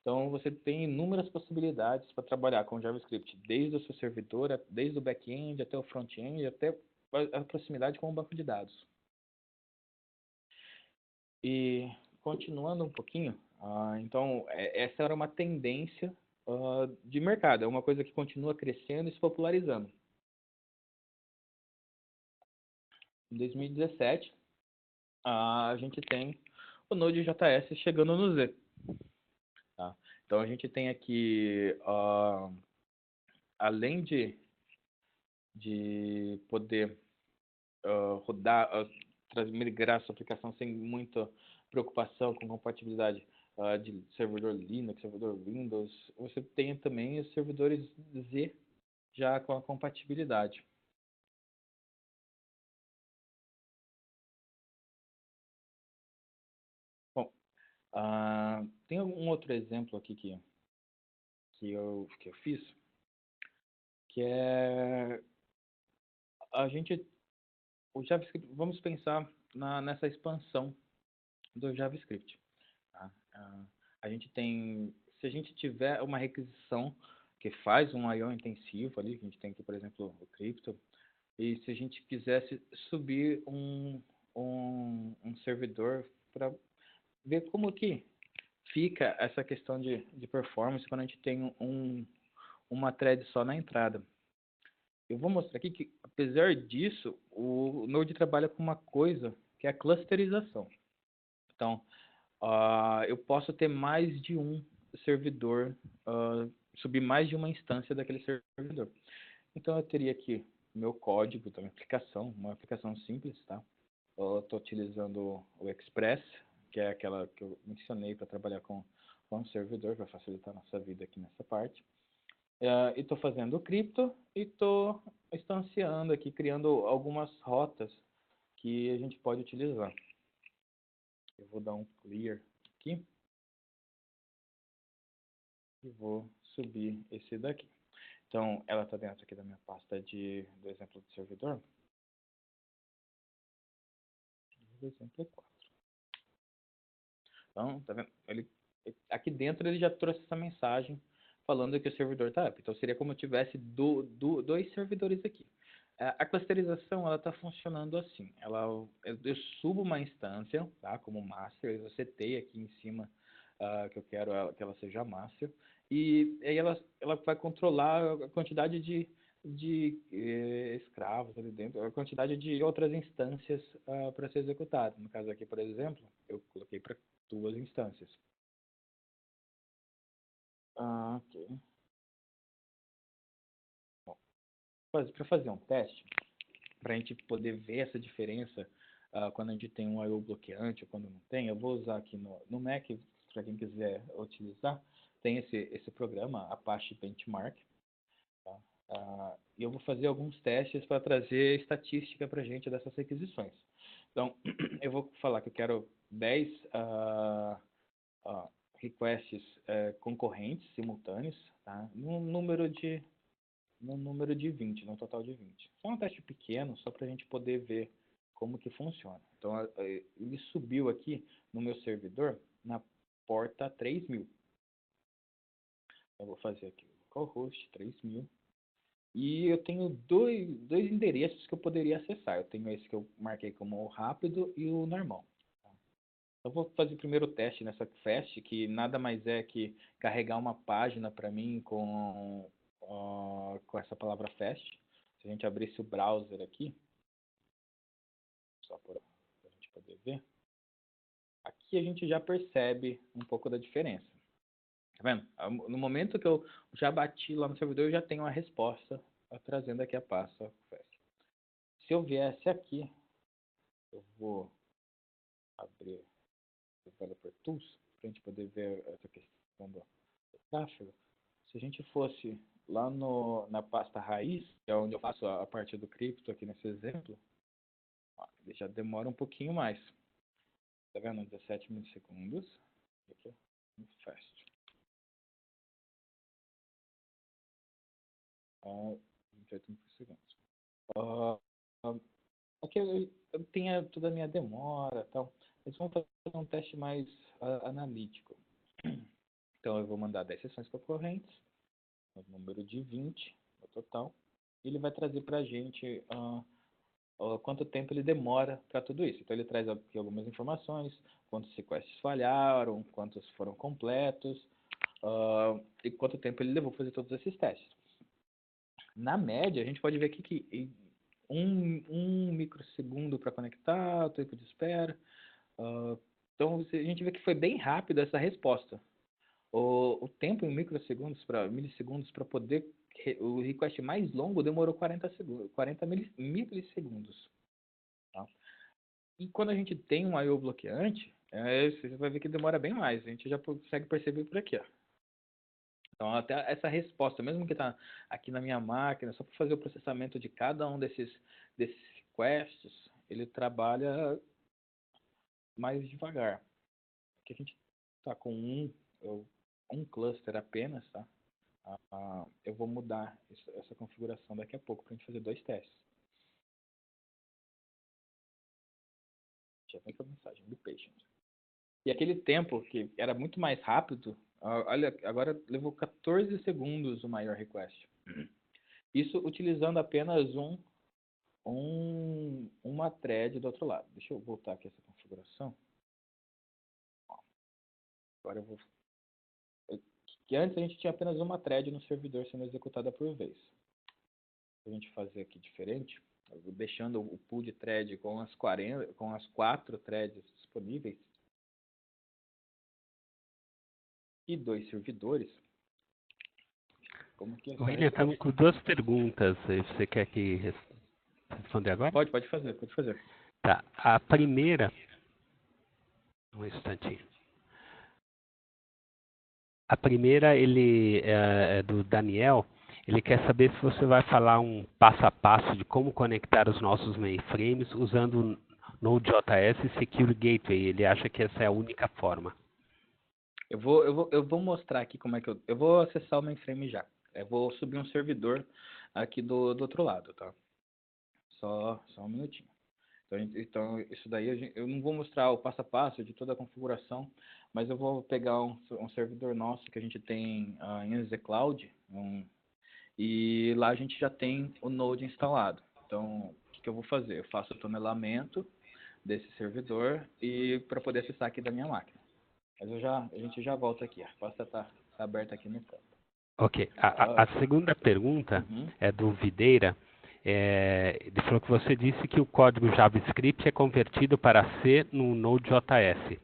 Então, você tem inúmeras possibilidades para trabalhar com JavaScript, desde o seu servidor, desde o back-end até o front-end, até a proximidade com o banco de dados. E, continuando um pouquinho, então, essa era uma tendência de mercado, é uma coisa que continua crescendo e se popularizando. Em 2017, a gente tem o Node.js chegando no Z. Tá? Então, a gente tem aqui, além de poder rodar, migrar sua aplicação sem muita preocupação com compatibilidade de servidor Linux, servidor Windows, você tem também os servidores Z já com a compatibilidade. Bom, tem um outro exemplo aqui que eu fiz, que é o JavaScript. Vamos pensar nessa expansão do JavaScript. Tá? A gente tem, se a gente tiver uma requisição que faz um I/O intensivo ali, a gente tem aqui, por exemplo, o Crypto, e se a gente quisesse subir um servidor para ver como que fica essa questão de performance quando a gente tem uma thread só na entrada. Eu vou mostrar aqui que, apesar disso, o Node trabalha com uma coisa que é a clusterização. Então, eu posso ter mais de um servidor, subir mais de uma instância daquele servidor. Então, eu teria aqui meu código da minha aplicação, uma aplicação simples, tá? Eu estou utilizando o Express, que é aquela que eu mencionei para trabalhar com um servidor, para facilitar a nossa vida aqui nessa parte. E estou fazendo o Crypto e estou instanciando aqui, criando algumas rotas que a gente pode utilizar. Eu vou dar um clear aqui e vou subir esse daqui. Então, ela está dentro aqui da minha pasta do exemplo do servidor. O exemplo é 4. Então, tá vendo? Aqui dentro ele já trouxe essa mensagem falando que o servidor está up. Então, seria como eu tivesse dois servidores aqui. A clusterização ela está funcionando assim. Eu subo uma instância, tá, como master, eu setei aqui em cima que eu quero que ela seja master, e aí ela vai controlar a quantidade de escravos ali dentro, a quantidade de outras instâncias para ser executado. No caso aqui, por exemplo, eu coloquei para 2 instâncias. Ok. Para fazer um teste, para a gente poder ver essa diferença quando a gente tem um I/O bloqueante ou quando não tem, eu vou usar aqui no Mac, para quem quiser utilizar, tem esse programa, Apache Benchmark. Tá? E eu vou fazer alguns testes para trazer estatística para a gente dessas requisições. Então, eu vou falar que eu quero 10 requests concorrentes, simultâneos, tá? num número de 20, num total de 20. Só um teste pequeno, só para a gente poder ver como que funciona. Então, ele subiu aqui no meu servidor na porta 3000. Eu vou fazer aqui o localhost 3000. E eu tenho dois endereços que eu poderia acessar. Eu tenho esse que eu marquei como o rápido e o normal. Eu vou fazer o primeiro teste nessa fast, que nada mais é que carregar uma página para mim com essa palavra fast. Se a gente abrisse o browser aqui, só para a gente poder ver, aqui a gente já percebe um pouco da diferença. Tá vendo? No momento que eu já bati lá no servidor, eu já tenho a resposta trazendo aqui a pasta fast. Se eu viesse aqui, eu vou abrir o Developer Tools para a gente poder ver essa questão do tráfego. Se a gente fosse lá na pasta raiz, que é onde eu faço a parte do cripto aqui nesse exemplo, ele já demora um pouquinho mais. Tá vendo? 17 milissegundos. Aqui, fast. 28 milissegundos. Aqui eu tenho toda a minha demora e tal. Eles vão fazer um teste mais analítico. Então eu vou mandar 10 sessões concorrentes, no número de 20 no total. E ele vai trazer para a gente quanto tempo ele demora para tudo isso. Então ele traz aqui algumas informações, quantos requests falharam, quantos foram completos, e quanto tempo ele levou para fazer todos esses testes. Na média, a gente pode ver aqui que um microsegundo para conectar, o tempo de espera. Então a gente vê que foi bem rápido essa resposta. O tempo em milissegundos para poder... O request mais longo demorou 40 milissegundos. Tá? E quando a gente tem um I/O bloqueante, você vai ver que demora bem mais. A gente já consegue perceber por aqui. Ó. Então, até essa resposta, mesmo que está aqui na minha máquina, só para fazer o processamento de cada um desses requests, ele trabalha mais devagar. Aqui a gente está com um cluster apenas, tá? Eu vou mudar essa configuração daqui a pouco para a gente fazer 2 testes. Já vem com a mensagem do patient. E aquele tempo que era muito mais rápido, olha, agora levou 14 segundos o maior request. Isso utilizando apenas uma thread do outro lado. Deixa eu voltar aqui essa configuração. Agora eu vou... Que antes a gente tinha apenas uma thread no servidor sendo executada por vez. Para a gente fazer aqui diferente, eu vou deixando o pool de thread com as 4 threads disponíveis e 2 servidores. Como que é? William, estamos com 2 perguntas. Você quer que responder agora? Pode fazer. Tá. A primeira... Um instantinho. A primeira ele é do Daniel. Ele quer saber se você vai falar um passo a passo de como conectar os nossos mainframes usando o Node.js e Secure Gateway. Ele acha que essa é a única forma. Eu vou mostrar aqui como é que eu vou acessar o mainframe já. Eu vou subir um servidor aqui do outro lado, tá? Só um minutinho. Então isso daí eu não vou mostrar o passo a passo de toda a configuração, mas eu vou pegar um servidor nosso que a gente tem em EZ Cloud, e lá a gente já tem o Node instalado. Então, o que eu vou fazer? Eu faço o tunelamento desse servidor e para poder acessar aqui da minha máquina. Mas a gente já volta aqui. A pasta está aberta aqui no campo. Ok. A segunda pergunta é do Videira. Ele falou que você disse que o código JavaScript é convertido para C no Node.js.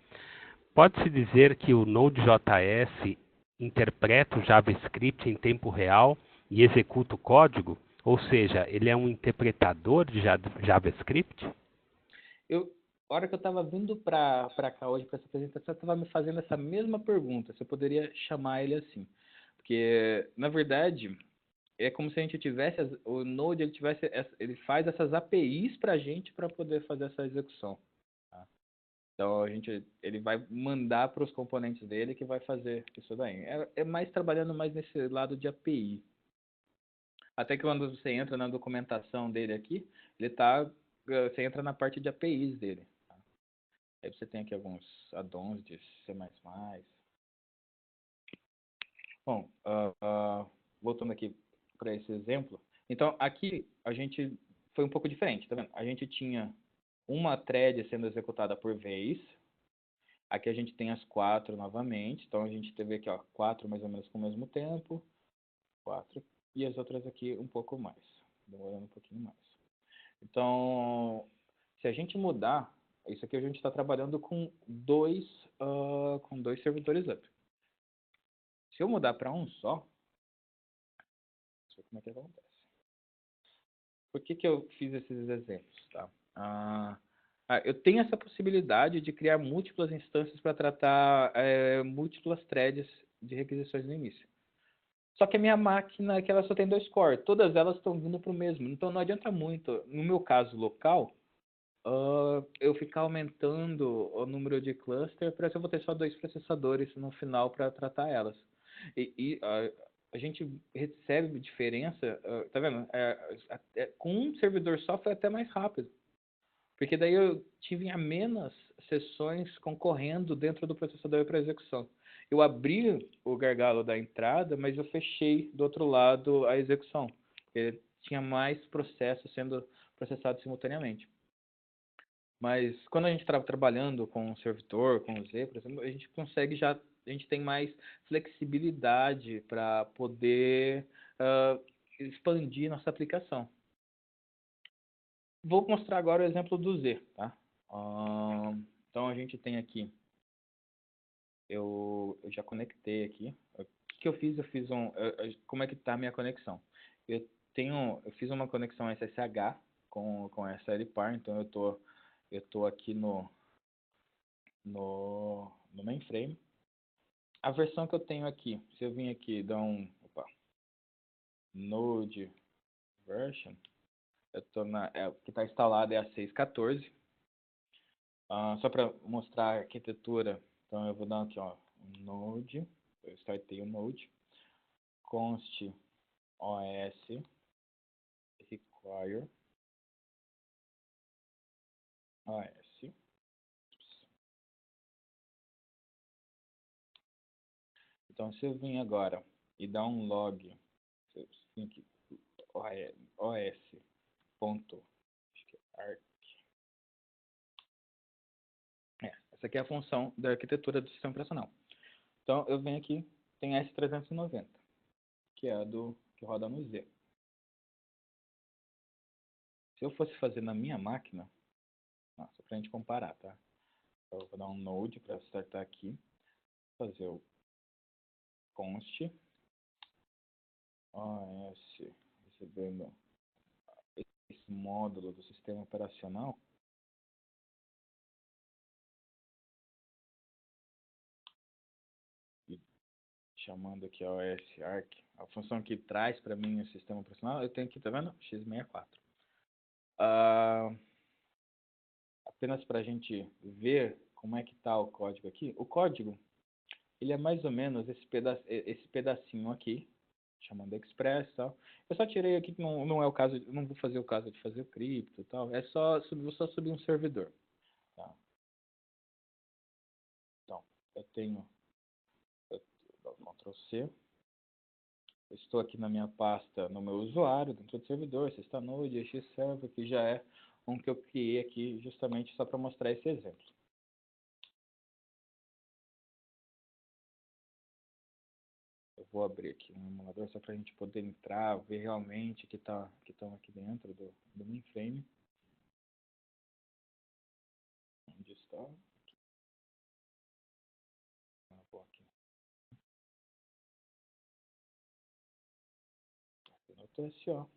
Pode-se dizer que o Node.js interpreta o JavaScript em tempo real e executa o código? Ou seja, ele é um interpretador de JavaScript? a hora que eu estava vindo para cá hoje para essa apresentação, eu estava me fazendo essa mesma pergunta, se eu poderia chamar ele assim. Porque, na verdade, é como se a gente tivesse, o Node ele tivesse, ele faz essas APIs para a gente para poder fazer essa execução. Tá? Então ele vai mandar para os componentes dele que vai fazer isso daí. É mais trabalhando mais nesse lado de API. Até que quando você entra na documentação dele aqui, você entra na parte de APIs dele. Tá? Aí você tem aqui alguns addons de C++. Bom, voltando aqui para esse exemplo. Então, aqui a gente foi um pouco diferente, tá vendo? A gente tinha uma thread sendo executada por vez. Aqui a gente tem as 4 novamente. Então, a gente teve aqui, ó, 4 mais ou menos com o mesmo tempo. 4. E as outras aqui um pouco mais. Demorando um pouquinho mais. Então, se a gente mudar, isso aqui a gente está trabalhando com dois servidores up. Se eu mudar para um só, deixa eu ver como é que acontece. Por que eu fiz esses exemplos? Tá? Eu tenho essa possibilidade de criar múltiplas instâncias para tratar múltiplas threads de requisições no início. Só que a minha máquina é que ela só tem 2 cores, todas elas estão vindo para o mesmo. Então não adianta muito, no meu caso local, eu ficar aumentando o número de cluster para eu vou ter só 2 processadores no final para tratar elas. A gente recebe diferença, tá vendo? Com um servidor só foi até mais rápido. Porque daí eu tinha menos sessões concorrendo dentro do processador para execução. Eu abri o gargalo da entrada, mas eu fechei do outro lado a execução. Porque tinha mais processos sendo processados simultaneamente. Mas quando a gente está trabalhando com o servidor, com o Z, por exemplo, a gente tem mais flexibilidade para poder expandir nossa aplicação. Vou mostrar agora o exemplo do Z, tá? Então a gente tem aqui, eu já conectei aqui. O que eu fiz? Como é que está a minha conexão? Eu fiz uma conexão SSH com essa LPAR, então eu tô aqui no mainframe. A versão que eu tenho aqui, se eu vim aqui dar Node version, eu tô que está instalada é a 6.14. Só para mostrar a arquitetura, então eu vou dar aqui, ó, Node, eu startei o Node, const os require os. Então, se eu vim agora e dar um log, se eu vim aqui, os.arc. Essa aqui é a função da arquitetura do sistema operacional. Então, eu venho aqui, tem S390, que é a que roda no Z. Se eu fosse fazer na minha máquina, só para a gente comparar, tá? Então, eu vou dar um node para startar aqui, fazer o const os recebendo esse módulo do sistema operacional. E chamando aqui a os arc, a função que traz para mim o sistema operacional, eu tenho aqui, tá vendo? x64. Apenas para a gente ver como é que está o código aqui. O código, ele é mais ou menos esse pedacinho aqui, chamando express e tal. Eu só tirei aqui que não é o caso, não vou fazer o caso de fazer o cripto e tal. Vou só subir um servidor. Tá? Então, eu dou Ctrl C. Eu estou aqui na minha pasta, no meu usuário, dentro do servidor, Node, Xserver, que já é um que eu criei aqui justamente só para mostrar esse exemplo. Eu vou abrir aqui um emulador só para a gente poder entrar, ver realmente que estão aqui dentro do mainframe. Onde está? Vou aqui. No TSO.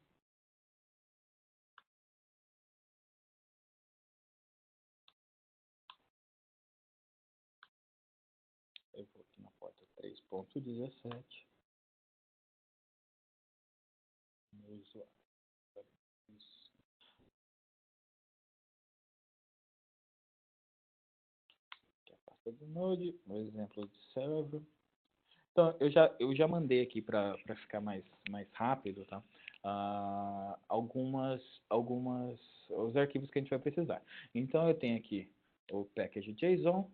porta 3.17. Meu usuário. Isso. Aqui é a pasta do Node, o exemplo de server. Então, eu já mandei aqui para ficar mais rápido, tá? Os arquivos que a gente vai precisar. Então, eu tenho aqui o package.json,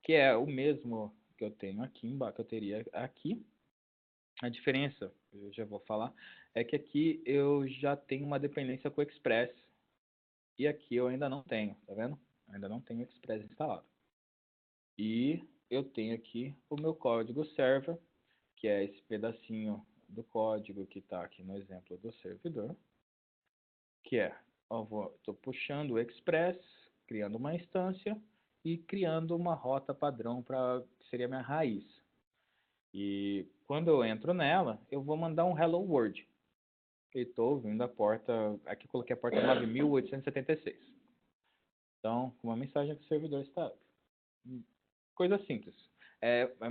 que é o mesmo que eu tenho aqui embaixo, que eu teria aqui. A diferença, eu já vou falar, é que aqui eu já tenho uma dependência com o Express e aqui eu ainda não tenho, tá vendo? Ainda não tenho o Express instalado. E eu tenho aqui o meu código server, que é esse pedacinho do código que está aqui no exemplo do servidor, que é, estou puxando o Express, criando uma instância e criando uma rota padrão para que seria a minha raiz. E quando eu entro nela, eu vou mandar um Hello World. E estou ouvindo a porta, aqui eu coloquei a porta 9876. Então, uma mensagem que o servidor está. Coisa simples.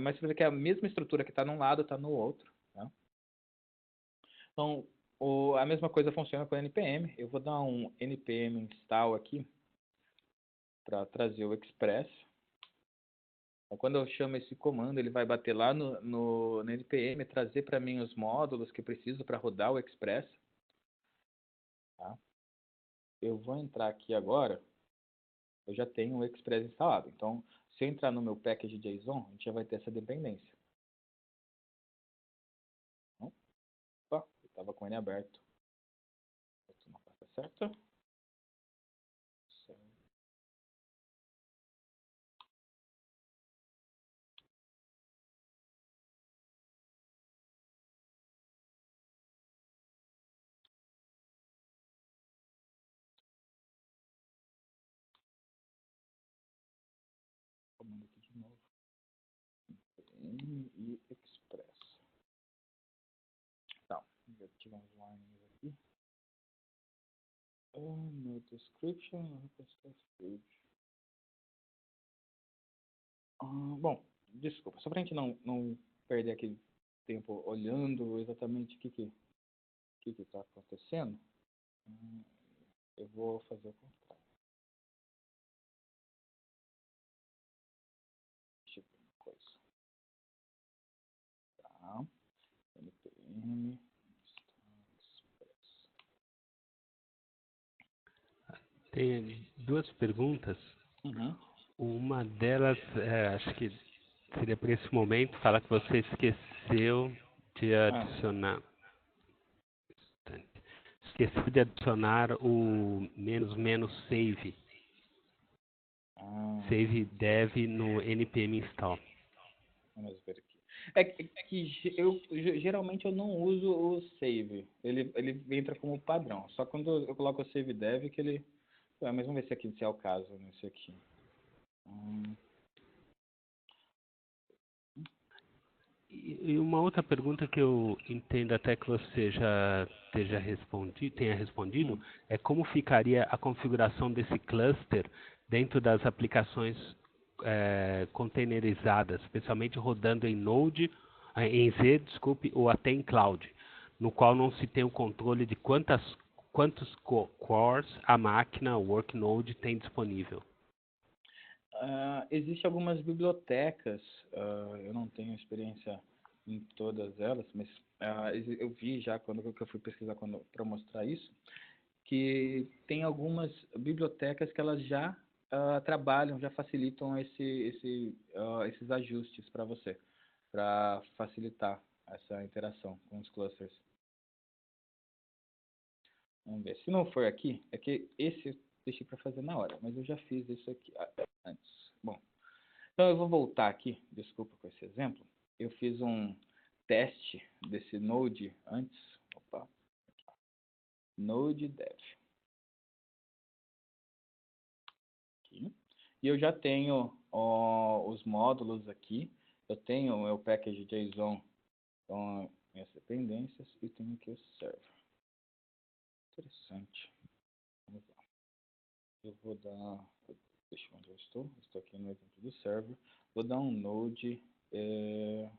Mas você vê que a mesma estrutura que está num lado está no outro. Tá? Então, a mesma coisa funciona com o NPM. Eu vou dar um npm install aqui para trazer o Express. Então, quando eu chamo esse comando, ele vai bater lá no npm, trazer para mim os módulos que eu preciso para rodar o Express. Tá? Eu vou entrar aqui agora. Eu já tenho o Express instalado. Então, se eu entrar no meu package.json, a gente já vai ter essa dependência. Então, opa, eu estava com ele aberto. Estou na pasta certa. Comando aqui de novo. E Express. Tá, já tive uns warnings aqui. No description, page. Bom, desculpa, só pra gente não perder aquele tempo olhando exatamente o que está acontecendo, eu vou fazer o contrário. Deixa eu ver uma coisa. Tá, npm express. Tem duas perguntas. Uhum. Uma delas, acho que seria por esse momento, fala que você esqueceu de adicionar. Esqueceu de adicionar o --save. Save dev no npm install. Vamos ver aqui. Geralmente eu não uso o save. Ele entra como padrão. Só quando eu coloco o save dev que ele. Mas vamos ver se é o caso nesse aqui. E uma outra pergunta que eu entendo até que você já tenha respondido é como ficaria a configuração desse cluster dentro das aplicações containerizadas, especialmente rodando em Node, em Z, desculpe, ou até em Cloud, no qual não se tem o controle de quantos cores a máquina, o worknode, tem disponível. Existem algumas bibliotecas, eu não tenho experiência em todas elas, mas eu vi já quando eu fui pesquisar para mostrar isso, que tem algumas bibliotecas que elas já trabalham, já facilitam esses ajustes para você, para facilitar essa interação com os clusters. Vamos ver. Se não for aqui, é que esse eu deixei para fazer na hora, mas eu já fiz isso aqui antes. Bom, então eu vou voltar aqui, desculpa com esse exemplo. Eu fiz um teste desse Node antes. Opa. Node dev. Aqui. E eu já tenho os módulos aqui. Eu tenho o meu package.json com minhas dependências e tenho aqui o server. Interessante. Vamos lá. Eu vou dar... Deixa eu ver onde eu estou. Estou aqui no exemplo do server. Vou dar um node é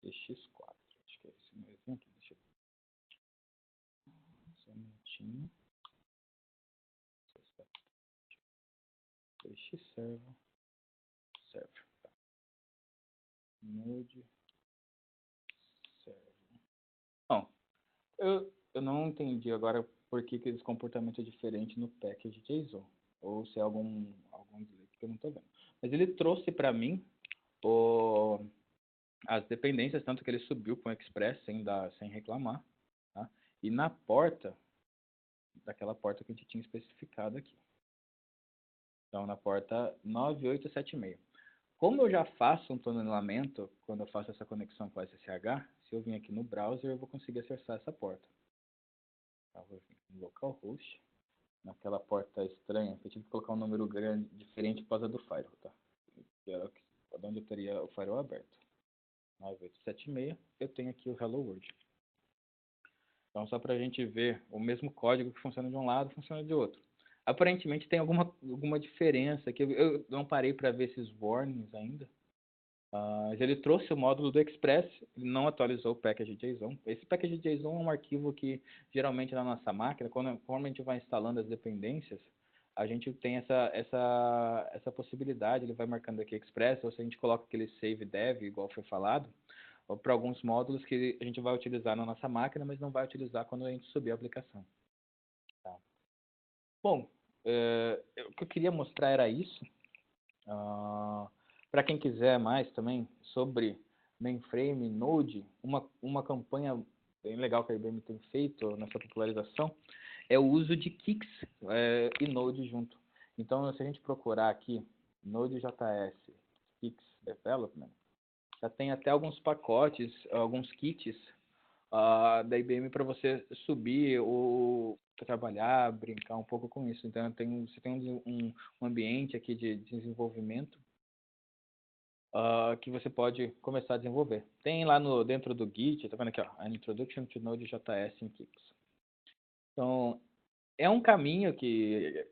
EX4. Acho que é esse mesmo aqui. Deixa eu só um minutinho. EX server. Tá. Node server. Bom, eu não entendi agora por que esse comportamento é diferente no package JSON. Ou se é algum delay que eu não estou vendo. Mas ele trouxe para mim as dependências, tanto que ele subiu com o Express sem reclamar. Tá? E na porta, daquela porta que a gente tinha especificado aqui. Então, na porta 9876. Como eu já faço um tunelamento, quando eu faço essa conexão com o SSH, se eu vim aqui no browser, eu vou conseguir acessar essa porta. Tá? Vou vir no localhost, naquela porta estranha, eu tive que colocar um número grande, diferente por causa do firewall, tá? Que era onde eu teria o firewall aberto. 9876, eu tenho aqui o Hello World. Então, só para a gente ver o mesmo código que funciona de um lado, funciona de outro. Aparentemente tem alguma diferença, que eu não parei para ver esses warnings ainda. Mas ele trouxe o módulo do Express, ele não atualizou o package JSON. Esse package JSON é um arquivo que, geralmente, na nossa máquina, conforme a gente vai instalando as dependências, a gente tem essa possibilidade, ele vai marcando aqui Express, ou se a gente coloca aquele save dev, igual foi falado, ou para alguns módulos que a gente vai utilizar na nossa máquina, mas não vai utilizar quando a gente subir a aplicação. Tá. Bom, o que eu queria mostrar era isso. Para quem quiser mais também sobre mainframe, Node, uma campanha bem legal que a IBM tem feito nessa popularização é o uso de Kix e Node junto. Então, se a gente procurar aqui Node.js Kix Development, já tem até alguns pacotes, alguns kits da IBM para você subir ou trabalhar, brincar um pouco com isso. Então, você tem um ambiente aqui de desenvolvimento que você pode começar a desenvolver. Tem lá dentro do Git, tá vendo aqui, ó, An Introduction to Node.js in Kix. Então, é um caminho que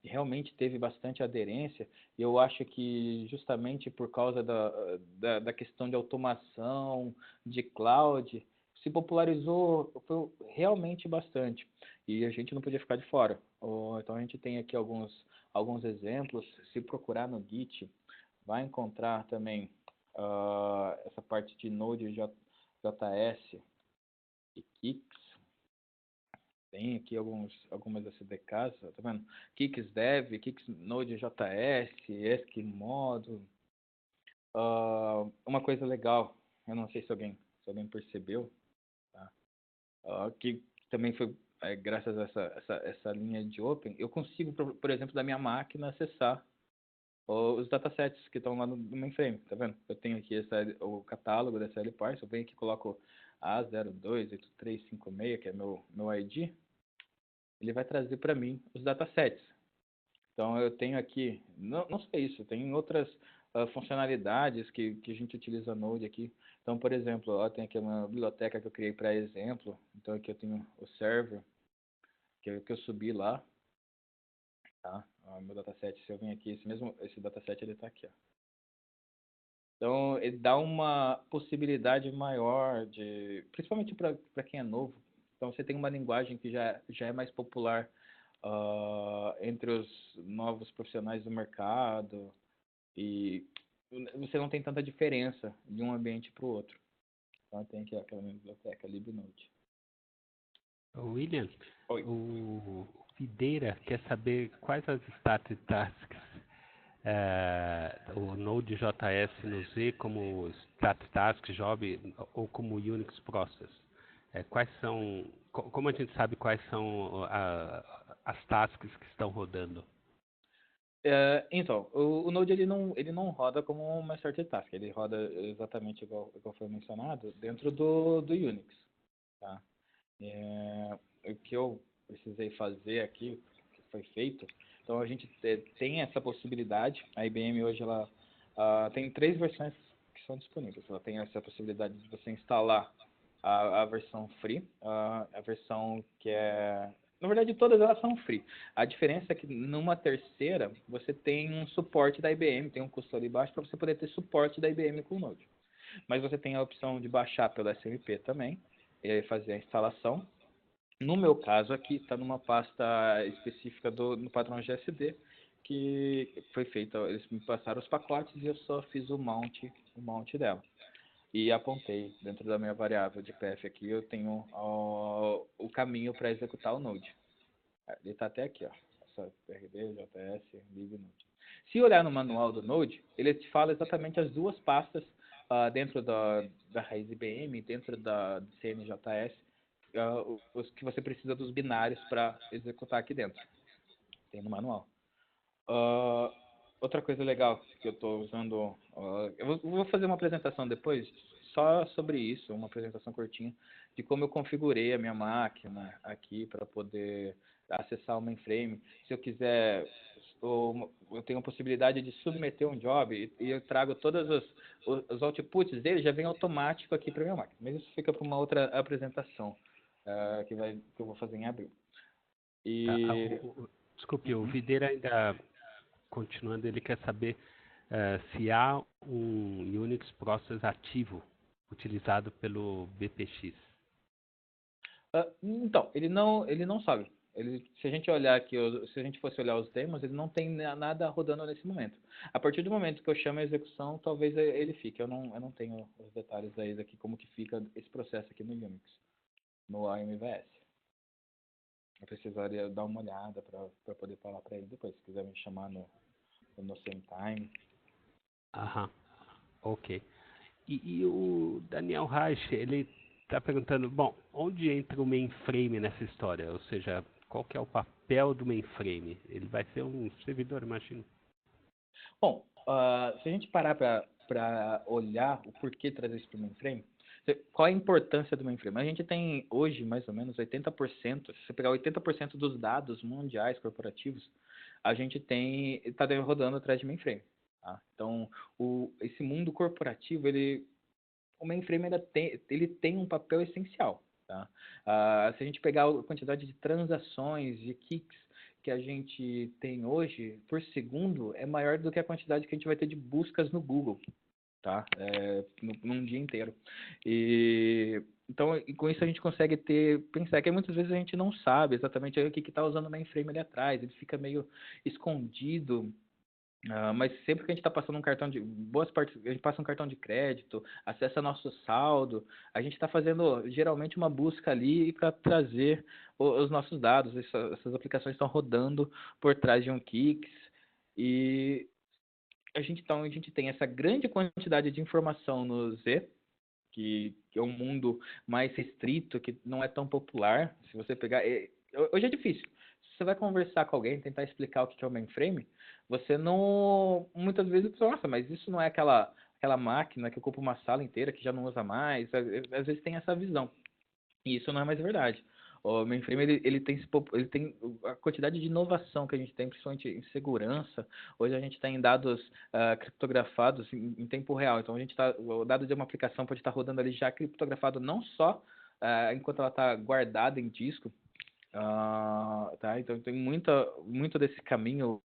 realmente teve bastante aderência, e eu acho que justamente por causa da questão de automação, de cloud, se popularizou realmente bastante, e a gente não podia ficar de fora. Então a gente tem aqui alguns exemplos, se procurar no Git, vai encontrar também essa parte de Node.js e Kix. Tem aqui algumas SDKs, tá vendo? KixDev, Kix Node.js, Eskimodo. Uma coisa legal, eu não sei se alguém percebeu, tá? Que também foi graças a essa linha de Open, eu consigo, por exemplo, da minha máquina acessar os datasets que estão lá no mainframe, tá vendo? Eu tenho aqui o catálogo da SLParse, eu venho aqui e coloco A028356, que é meu ID, ele vai trazer para mim os datasets. Então, eu tenho aqui, não só isso, tem outras funcionalidades que a gente utiliza Node aqui. Então, por exemplo, eu tenho aqui uma biblioteca que eu criei para exemplo. Então, aqui eu tenho o server, que eu subi lá. Tá? Meu dataset, se eu vim aqui, esse dataset ele está aqui. Ó. Então, ele dá uma possibilidade maior, principalmente para quem é novo. Então, você tem uma linguagem que já é mais popular entre os novos profissionais do mercado, e você não tem tanta diferença de um ambiente para o outro. Então, tem aqui aquela minha biblioteca, LibNode. William, Oi. o Videira quer saber quais as stat tasks o Node.js no Z como stat task job ou como Unix process. Quais são, como a gente sabe quais são as tasks que estão rodando? Então, o Node ele não roda como uma certa task, ele roda exatamente igual foi mencionado dentro do Unix. Tá? O que eu precisei fazer aqui, que foi feito, então a gente tem essa possibilidade, a IBM hoje ela tem 3 versões que são disponíveis, ela tem essa possibilidade de você instalar a versão free, a versão que é Na verdade, todas elas são free. A diferença é que numa terceira, você tem um suporte da IBM, tem um custo ali baixo para você poder ter suporte da IBM com o Node. Mas você tem a opção de baixar pelo SMP também, e fazer a instalação. No meu caso aqui, está numa pasta específica no padrão GSD, que foi feita, eles me passaram os pacotes e eu só fiz o mount dela. E apontei dentro da minha variável de path aqui, eu tenho o caminho para executar o Node. Ele está até aqui, ó. Essa PRD, JS, lib Node. Se olhar no manual do Node, ele te fala exatamente as duas pastas dentro da raiz IBM, dentro do CNJS, os que você precisa dos binários para executar aqui dentro. Tem no manual. Outra coisa legal que eu estou usando, eu vou fazer uma apresentação depois só sobre isso, uma apresentação curtinha de como eu configurei a minha máquina aqui para poder acessar o mainframe. Se eu quiser, eu tenho a possibilidade de submeter um job e eu trago todos os outputs dele, já vem automático aqui para minha máquina. Mas isso fica para uma outra apresentação que eu vou fazer em abril. Tá? E Desculpe, o Videira ainda continuando, ele quer saber se há um Unix Process ativo utilizado pelo BPX. Então, ele não sabe. Se a gente olhar aqui, se a gente fosse olhar os demos, ele não tem nada rodando nesse momento. A partir do momento que eu chamo a execução, talvez ele fique. Eu não tenho os detalhes aí daqui, como que fica esse processo aqui no Unix, no AMVS. Eu precisaria dar uma olhada para poder falar para ele depois, se quiser me chamar no same time. Aham, ok. E o Daniel Reich, ele está perguntando, bom, onde entra o mainframe nessa história? Ou seja, qual que é o papel do mainframe? Ele vai ser um servidor, imagino. Bom, se a gente parar para olhar o porquê trazer isso para o mainframe, qual a importância do mainframe? A gente tem hoje mais ou menos 80%, se você pegar 80% dos dados mundiais corporativos, a gente está rodando atrás de mainframe. Tá? Então, esse mundo corporativo, o mainframe ele tem um papel essencial. Tá? Se a gente pegar a quantidade de transações, de kicks que a gente tem hoje por segundo, é maior do que a quantidade que a gente vai ter de buscas no Google, tá? Num dia inteiro. Então, com isso a gente consegue pensar que muitas vezes a gente não sabe exatamente o que está usando o mainframe ali atrás, ele fica meio escondido. Mas sempre que a gente está passando boas partes, a gente passa um cartão de crédito, acessa nosso saldo, a gente está fazendo geralmente uma busca ali para trazer os nossos dados. Essas aplicações estão rodando por trás de um Kix e a gente tem essa grande quantidade de informação no Z, que é um mundo mais restrito, que não é tão popular. Se você pegar. Hoje é difícil. Se você vai conversar com alguém, tentar explicar o que é o mainframe, você não. Muitas vezes você nossa, mas isso não é aquela máquina que ocupa uma sala inteira, que já não usa mais. Às vezes tem essa visão. E isso não é mais verdade. O mainframe ele tem a quantidade de inovação que a gente tem, principalmente em segurança. Hoje a gente tem dados criptografados em tempo real. Então o dado de uma aplicação pode estar rodando ali já criptografado não só enquanto ela está guardada em disco. Tá? Então tem muito desse caminho.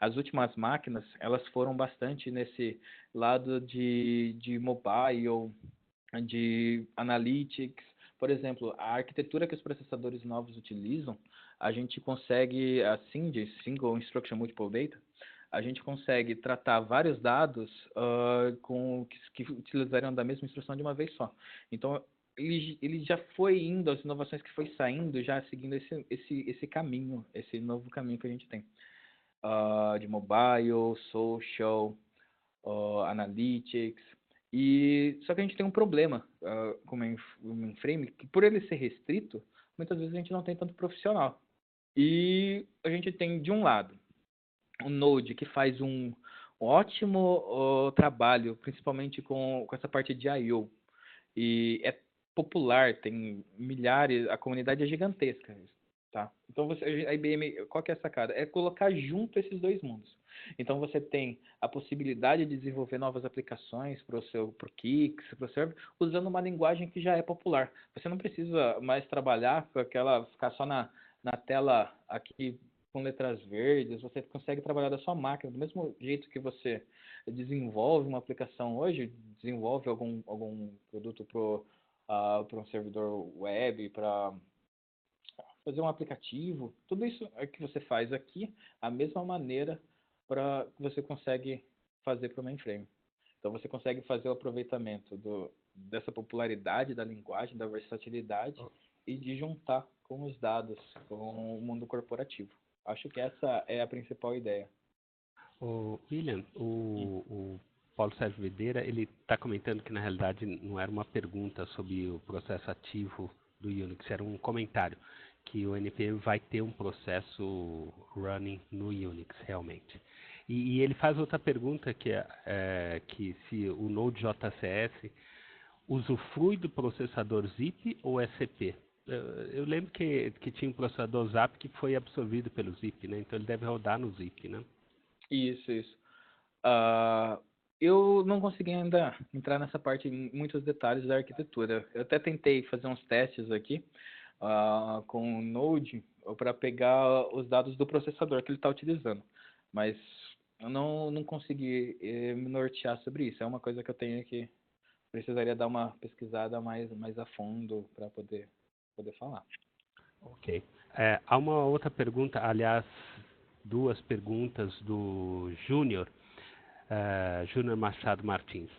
As últimas máquinas elas foram bastante nesse lado de mobile, de analytics. Por exemplo, a arquitetura que os processadores novos utilizam, a gente consegue, assim, de Single Instruction Multiple Data, a gente consegue tratar vários dados que utilizariam da mesma instrução de uma vez só. Então, ele já foi indo, as inovações que foi saindo, já seguindo esse caminho, esse novo caminho que a gente tem. De mobile, social, analytics. Só que a gente tem um problema com o mainframe, que por ele ser restrito, muitas vezes a gente não tem tanto profissional. E a gente tem, de um lado, o Node, que faz um ótimo trabalho, principalmente com essa parte de I/O. E é popular, tem milhares, a comunidade é gigantesca. Tá? Então, a IBM, qual que é a sacada? É colocar junto esses dois mundos. Então, você tem a possibilidade de desenvolver novas aplicações para o Kix, para o server, usando uma linguagem que já é popular. Você não precisa mais trabalhar com ficar só na tela aqui com letras verdes. Você consegue trabalhar da sua máquina, do mesmo jeito que você desenvolve uma aplicação hoje, desenvolve algum produto para um servidor web, para fazer um aplicativo, tudo isso é que você faz aqui, a mesma maneira para que você consegue fazer para o mainframe. Então você consegue fazer o aproveitamento dessa popularidade da linguagem, da versatilidade e de juntar com os dados, com o mundo corporativo. Acho que essa é a principal ideia. William, o Paulo Sérgio Videira, ele está comentando que na realidade não era uma pergunta sobre o processo ativo do Unix, era um comentário que o NPM vai ter um processo running no Unix, realmente. E ele faz outra pergunta que se o Node.js usufrui do processador ZIP ou SCP? Eu lembro que tinha um processador ZAP que foi absorvido pelo ZIP, né? Então ele deve rodar no ZIP, né? Isso. Eu não consegui ainda entrar nessa parte em muitos detalhes da arquitetura. Eu até tentei fazer uns testes aqui com o Node para pegar os dados do processador que ele está utilizando, mas eu não consegui me nortear sobre isso. É uma coisa que eu tenho que precisaria dar uma pesquisada mais a fundo para poder falar. Ok. Há uma outra pergunta, aliás, duas perguntas do Júnior Machado Martins.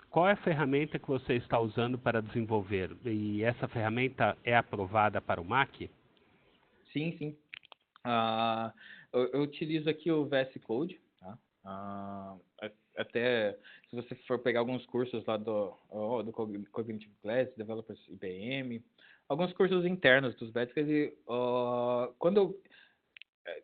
Qual é a ferramenta que você está usando para desenvolver? E essa ferramenta é aprovada para o Mac? Sim. Eu utilizo aqui o VS Code, tá? Até se você for pegar alguns cursos lá do Cognitive Class, Developers IBM, alguns cursos internos dos VS, quando eu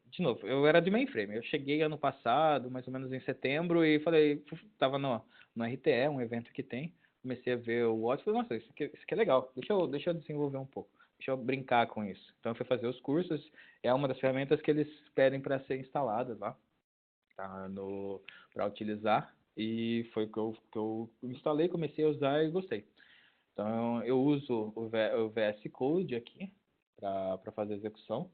de novo, eu era de mainframe. Eu cheguei ano passado, mais ou menos em setembro, e falei, tava no RTE, um evento que tem, comecei a ver o Watch, falei, nossa, isso aqui é legal, deixa eu desenvolver um pouco, deixa eu brincar com isso. Então eu fui fazer os cursos, é uma das ferramentas que eles pedem para ser instalada lá, tá, para utilizar, e foi que eu instalei, comecei a usar e gostei. Então eu uso o VS Code aqui para fazer a execução.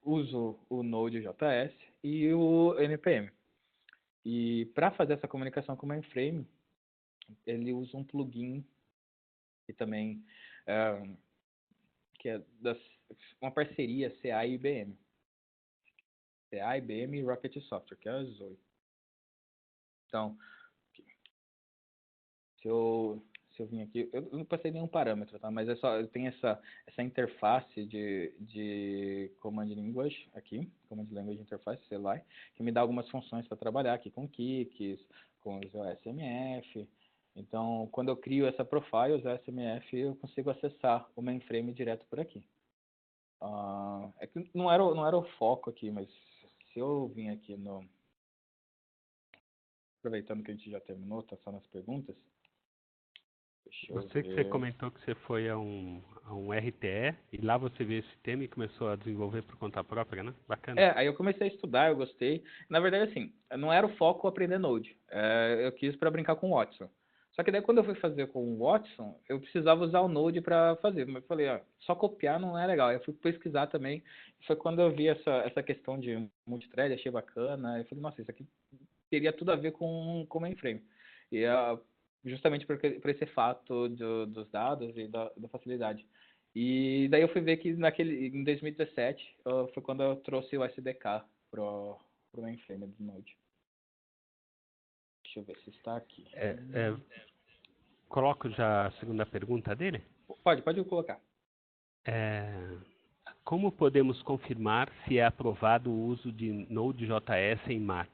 Uso o Node.js e o NPM. E para fazer essa comunicação com o mainframe, ele usa um plugin que também que é uma parceria CA e IBM. CA, IBM e Rocket Software, que é a Zoe. Então, se eu vim aqui, eu não passei nenhum parâmetro, tá? Mas eu tenho essa interface de Command Language aqui, Command Language Interface, CLI, que me dá algumas funções para trabalhar aqui com Kix, com os OSMF. Então, quando eu crio essa profile, os OSMF, eu consigo acessar o mainframe direto por aqui. É que não era o foco aqui, mas se eu vim aqui aproveitando que a gente já terminou, tá só nas perguntas. Você comentou que você foi a um RTE e lá você viu esse tema e começou a desenvolver por conta própria, né? Bacana. Aí eu comecei a estudar, eu gostei. Na verdade, assim, não era o foco aprender Node. Eu quis para brincar com o Watson. Só que daí quando eu fui fazer com o Watson, eu precisava usar o Node para fazer. Mas eu falei, só copiar não é legal. Eu fui pesquisar também. Foi quando eu vi essa questão de multithread, achei bacana. Eu falei, nossa, isso aqui teria tudo a ver com mainframe. E justamente por esse fato dos dados e da facilidade. E daí eu fui ver que em 2017 foi quando eu trouxe o SDK pro mainframe do Node. Deixa eu ver se está aqui. Coloco já a segunda pergunta dele? Pode colocar. Como podemos confirmar se é aprovado o uso de Node.js em Mac?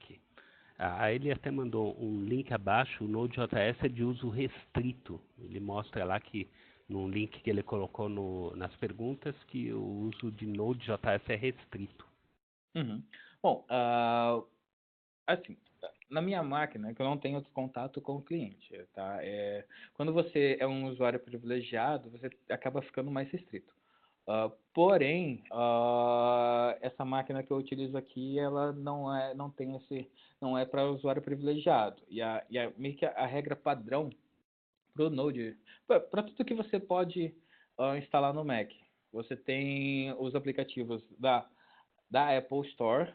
Ele até mandou um link abaixo, o Node.js é de uso restrito. Ele mostra lá que, no link que ele colocou nas perguntas, que o uso de Node.js é restrito. Uhum. Bom, assim, na minha máquina, que eu não tenho contato com o cliente, tá? Quando você é um usuário privilegiado, você acaba ficando mais restrito. Porém, essa máquina que eu utilizo aqui, ela não tem não é para usuário privilegiado. Meio que a regra padrão para o Node, para tudo que você pode instalar no Mac, você tem os aplicativos da Apple Store,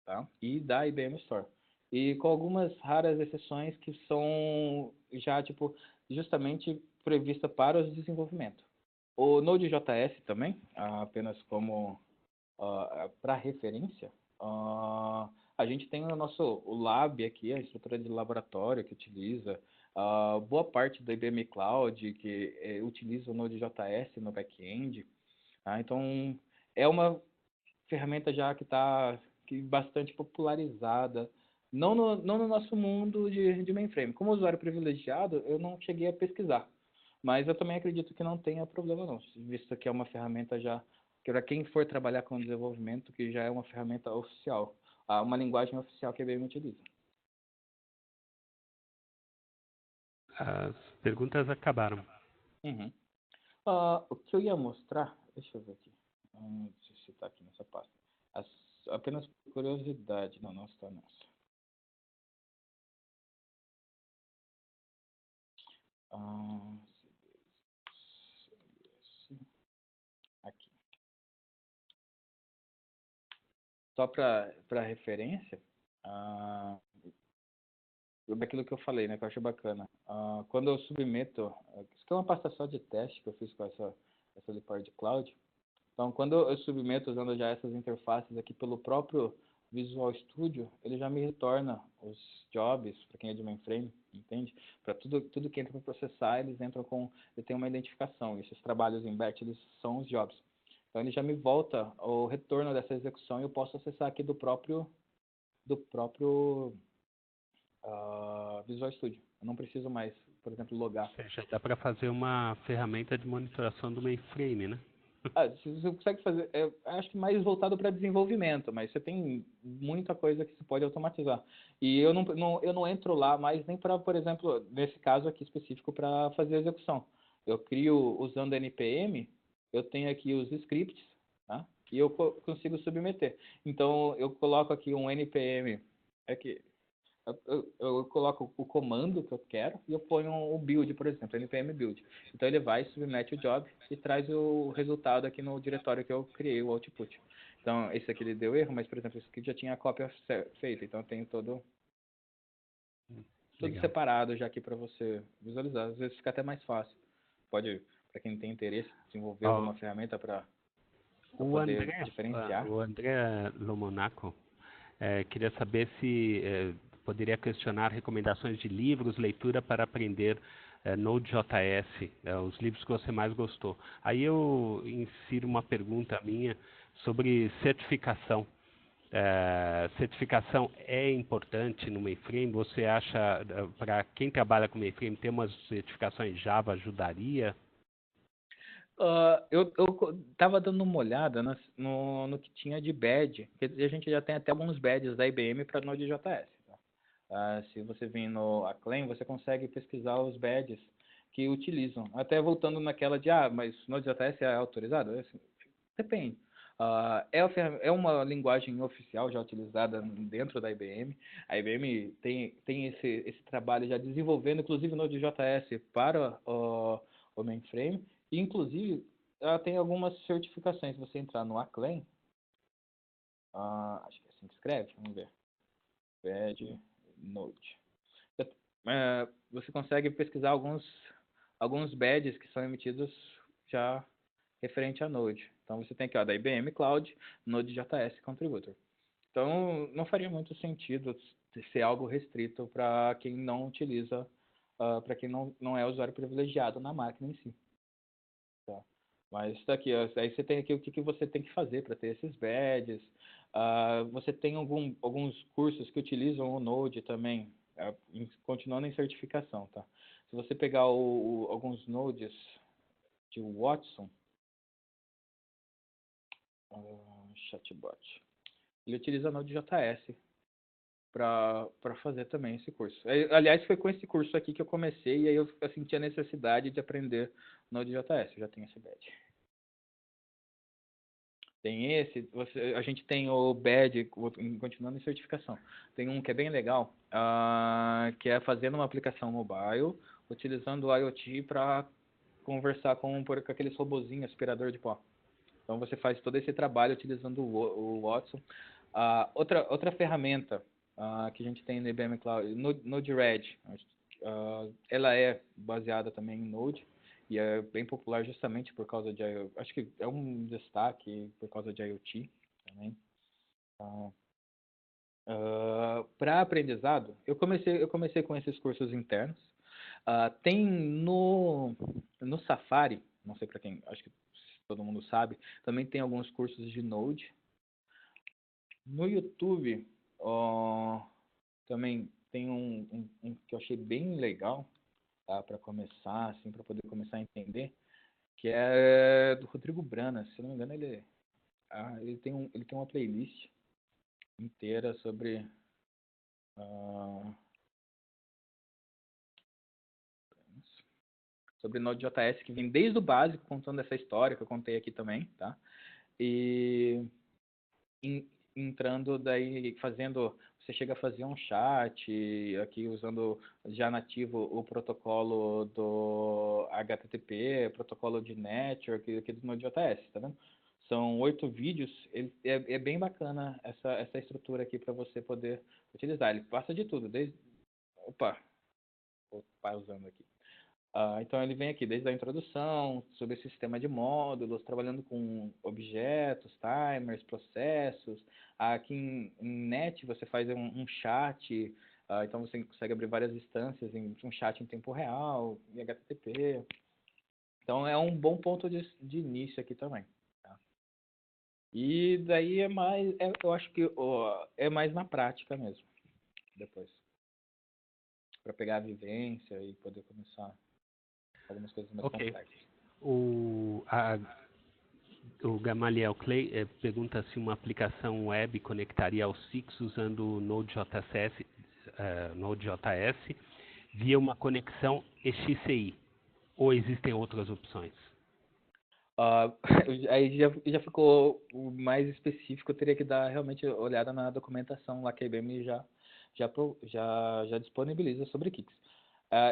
tá? E da IBM Store. E com algumas raras exceções que são já, tipo, justamente prevista para o desenvolvimento. O Node.js também, apenas como para referência, a gente tem o Lab aqui, a estrutura de laboratório que utiliza, boa parte do IBM Cloud que utiliza o Node.js no back-end. Tá? Então, é uma ferramenta já que está bastante popularizada, não no nosso mundo de mainframe. Como usuário privilegiado, eu não cheguei a pesquisar, mas eu também acredito que não tenha problema não, visto que é uma ferramenta já, que para quem for trabalhar com desenvolvimento, que já é uma ferramenta oficial, uma linguagem oficial que a IBM utiliza. As perguntas acabaram. Uhum. O que eu ia mostrar, deixa eu ver aqui, deixa eu citar aqui nessa pasta, apenas por curiosidade, não está nessa. Aqui. Só para referência, daquilo que eu falei, né, que eu acho bacana. Quando eu submeto, isso aqui é uma pasta só de teste que eu fiz com essa Leopard Cloud. Então, quando eu submeto usando já essas interfaces aqui pelo próprio Visual Studio, ele já me retorna os jobs para quem é de mainframe, entende? Para tudo que entra para processar, ele tem uma identificação. Esses trabalhos em batch, eles são os jobs. Então, ele já me volta o retorno dessa execução e eu posso acessar aqui do próprio Visual Studio. Eu não preciso mais, por exemplo, logar. Ou seja, dá para fazer uma ferramenta de monitoração do mainframe, né? Você consegue fazer, acho que mais voltado para desenvolvimento, mas você tem muita coisa que você pode automatizar. E eu não entro lá mais nem para, por exemplo, nesse caso aqui específico, para fazer a execução. Eu crio usando NPM, eu tenho aqui os scripts, tá? E eu consigo submeter. Então, eu coloco aqui um NPM, aqui, eu coloco o comando que eu quero e eu ponho o build, por exemplo, npm build. Então ele vai, submete o job e traz o resultado aqui no diretório que eu criei, o output. Então esse aqui ele deu erro, mas por exemplo, esse aqui já tinha a cópia feita, então eu tenho tudo Legal. separado já aqui para você visualizar. Às vezes fica até mais fácil. Pode, para quem tem interesse, desenvolver alguma ferramenta para poder diferenciar. O André Lomonaco queria saber se poderia questionar recomendações de livros, leitura para aprender Node.js, os livros que você mais gostou. Aí eu insiro uma pergunta minha sobre certificação. Certificação é importante no mainframe? Você acha, para quem trabalha com mainframe, ter umas certificações Java ajudaria? Eu tava dando uma olhada no que tinha de badge, porque a gente já tem até alguns badges da IBM para Node.js. Tá? Se você vir no Acclaim, você consegue pesquisar os badges que utilizam. Até voltando naquela de, mas Node.js é autorizado? Assim, depende. É uma linguagem oficial já utilizada dentro da IBM. A IBM tem esse trabalho já desenvolvendo, inclusive Node.js para o mainframe. E, inclusive, ela tem algumas certificações. Se você entrar no Acclaim, acho que é assim que escreve, vamos ver. Badge Node. Você consegue pesquisar alguns badges que são emitidos já referente a Node. Então você tem aqui, da IBM Cloud, Node.js Contributor. Então não faria muito sentido ser algo restrito para quem não utiliza, para quem não é usuário privilegiado na máquina em si. Tá? Mas está aqui, aí você tem aqui o que você tem que fazer para ter esses badges. Você tem alguns cursos que utilizam o Node também, continuando em certificação, tá? Se você pegar alguns nodes de Watson, chatbot, ele utiliza Node.js para fazer também esse curso. Aliás, foi com esse curso aqui que eu comecei e aí eu senti a necessidade de aprender Node.js, eu já tenho esse badge. Tem esse, a gente tem o BAD, continuando em certificação. Tem um que é bem legal, que é fazendo uma aplicação mobile, utilizando o IoT para conversar com aqueles robozinhos aspirador de pó. Então você faz todo esse trabalho utilizando o Watson. Outra ferramenta que a gente tem no IBM Cloud, Node-RED, ela é baseada também em Node e é bem popular justamente por causa de IoT. Acho que é um destaque por causa de IoT também. Para aprendizado, eu comecei com esses cursos internos. Tem no Safari, não sei para quem, acho que todo mundo sabe, também tem alguns cursos de Node. No YouTube, também tem um que eu achei bem legal, tá, para começar, assim, para poder começar a entender, que é do Rodrigo Brana. Se eu não me engano, ele tem uma playlist inteira sobre Node.js, que vem desde o básico, contando essa história que eu contei aqui também, tá? E entrando daí, você chega a fazer um chat, aqui usando já nativo o protocolo do HTTP, protocolo de network aqui do Node.js, tá vendo? São 8 vídeos, é bem bacana essa estrutura aqui para você poder utilizar. Ele passa de tudo, Opa, vou pausando aqui. Então ele vem aqui desde a introdução, sobre sistema de módulos, trabalhando com objetos, timers, processos. Aqui em Net você faz um chat, então você consegue abrir várias instâncias em um chat em tempo real, em HTTP. Então é um bom ponto de início aqui também. Tá? E daí eu acho que é mais na prática mesmo, depois. Para pegar a vivência e poder começar algumas coisas mais complexas. O Gamaliel Clay pergunta se uma aplicação web conectaria ao SIX usando o Node.js via uma conexão EXCI, ou existem outras opções? Aí já ficou mais específico, eu teria que dar realmente olhada na documentação lá que a IBM já disponibiliza sobre Kix.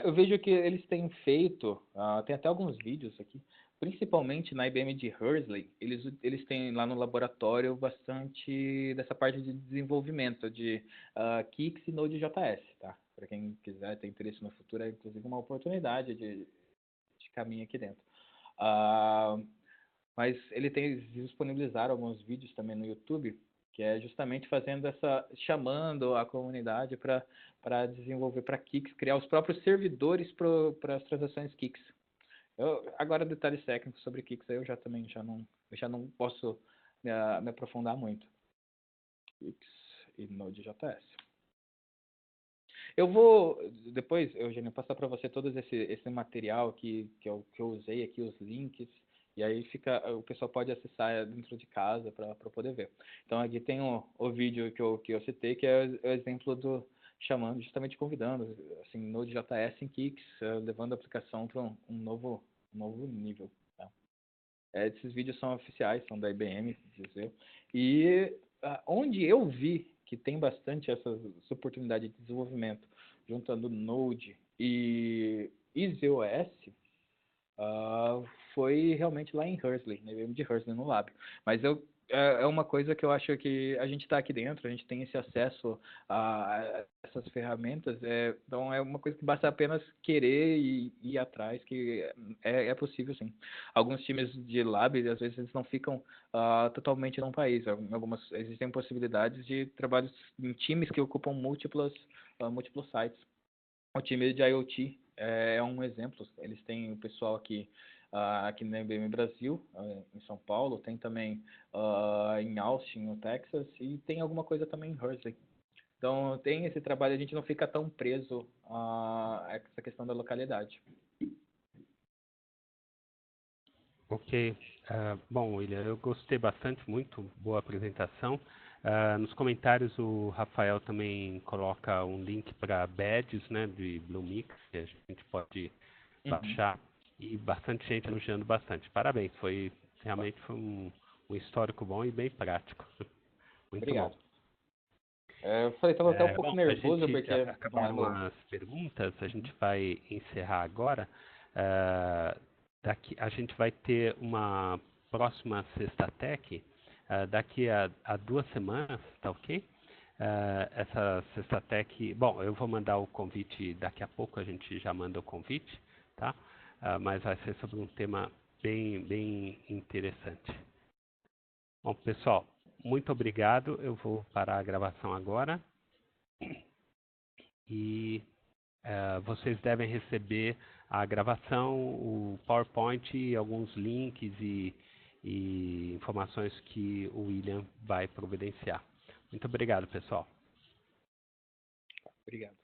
Eu vejo que eles têm feito, tem até alguns vídeos aqui, principalmente na IBM de Hursley, eles têm lá no laboratório bastante dessa parte de desenvolvimento de Kix e Node.js, tá? Para quem quiser ter interesse no futuro, é inclusive uma oportunidade de caminho aqui dentro. Mas eles disponibilizaram alguns vídeos também no YouTube, que é justamente chamando a comunidade para desenvolver para Kix, criar os próprios servidores para as transações Kix. Agora detalhes técnicos sobre Kix aí eu já não posso me aprofundar muito. Kix e Node.js. Eu vou depois, Eugênio, passar para você todo esse material que eu usei aqui, os links, e aí o pessoal pode acessar dentro de casa para poder ver. Então aqui tem o vídeo que eu citei, que é o exemplo chamando, justamente convidando, assim, Node.js em Kix, levando a aplicação para um novo nível. Tá? Esses vídeos são oficiais, são da IBM, dizer. E onde eu vi que tem bastante essa oportunidade de desenvolvimento, juntando Node e EasyOS, foi realmente lá em Hursley, na IBM de Hursley, no Lab. Mas é uma coisa que eu acho que a gente está aqui dentro, a gente tem esse acesso a essas ferramentas, então é uma coisa que basta apenas querer e ir atrás, que é possível sim. Alguns times de Lab, às vezes, eles não ficam totalmente num país. Existem possibilidades de trabalhos em times que ocupam múltiplos sites. O time de IoT é um exemplo. Eles têm o pessoal aqui na IBM Brasil, em São Paulo, tem também em Austin, no Texas, e tem alguma coisa também em Hursley. Então, tem esse trabalho, a gente não fica tão preso a essa questão da localidade. Ok. Bom, William, eu gostei bastante, muito boa apresentação. Nos comentários o Rafael também coloca um link para badges, né, de Bluemix, que a gente pode baixar, e bastante gente elogiando bastante. Parabéns, realmente foi um histórico bom e bem prático. Muito Obrigado. bom. Eu falei, estava até um pouco Bom, nervoso, a gente porque não é acabaram meu... as perguntas, a gente vai encerrar agora. Daqui, a gente vai ter uma próxima Sexta Tech daqui a 2 semanas, tá ok? Essa Sexta Tech, bom, eu vou mandar o convite daqui a pouco, a gente já manda o convite, tá? Mas vai ser sobre um tema bem interessante. Bom, pessoal, muito obrigado. Eu vou parar a gravação agora. E vocês devem receber a gravação, o PowerPoint e alguns links e informações que o William vai providenciar. Muito obrigado, pessoal. Obrigado.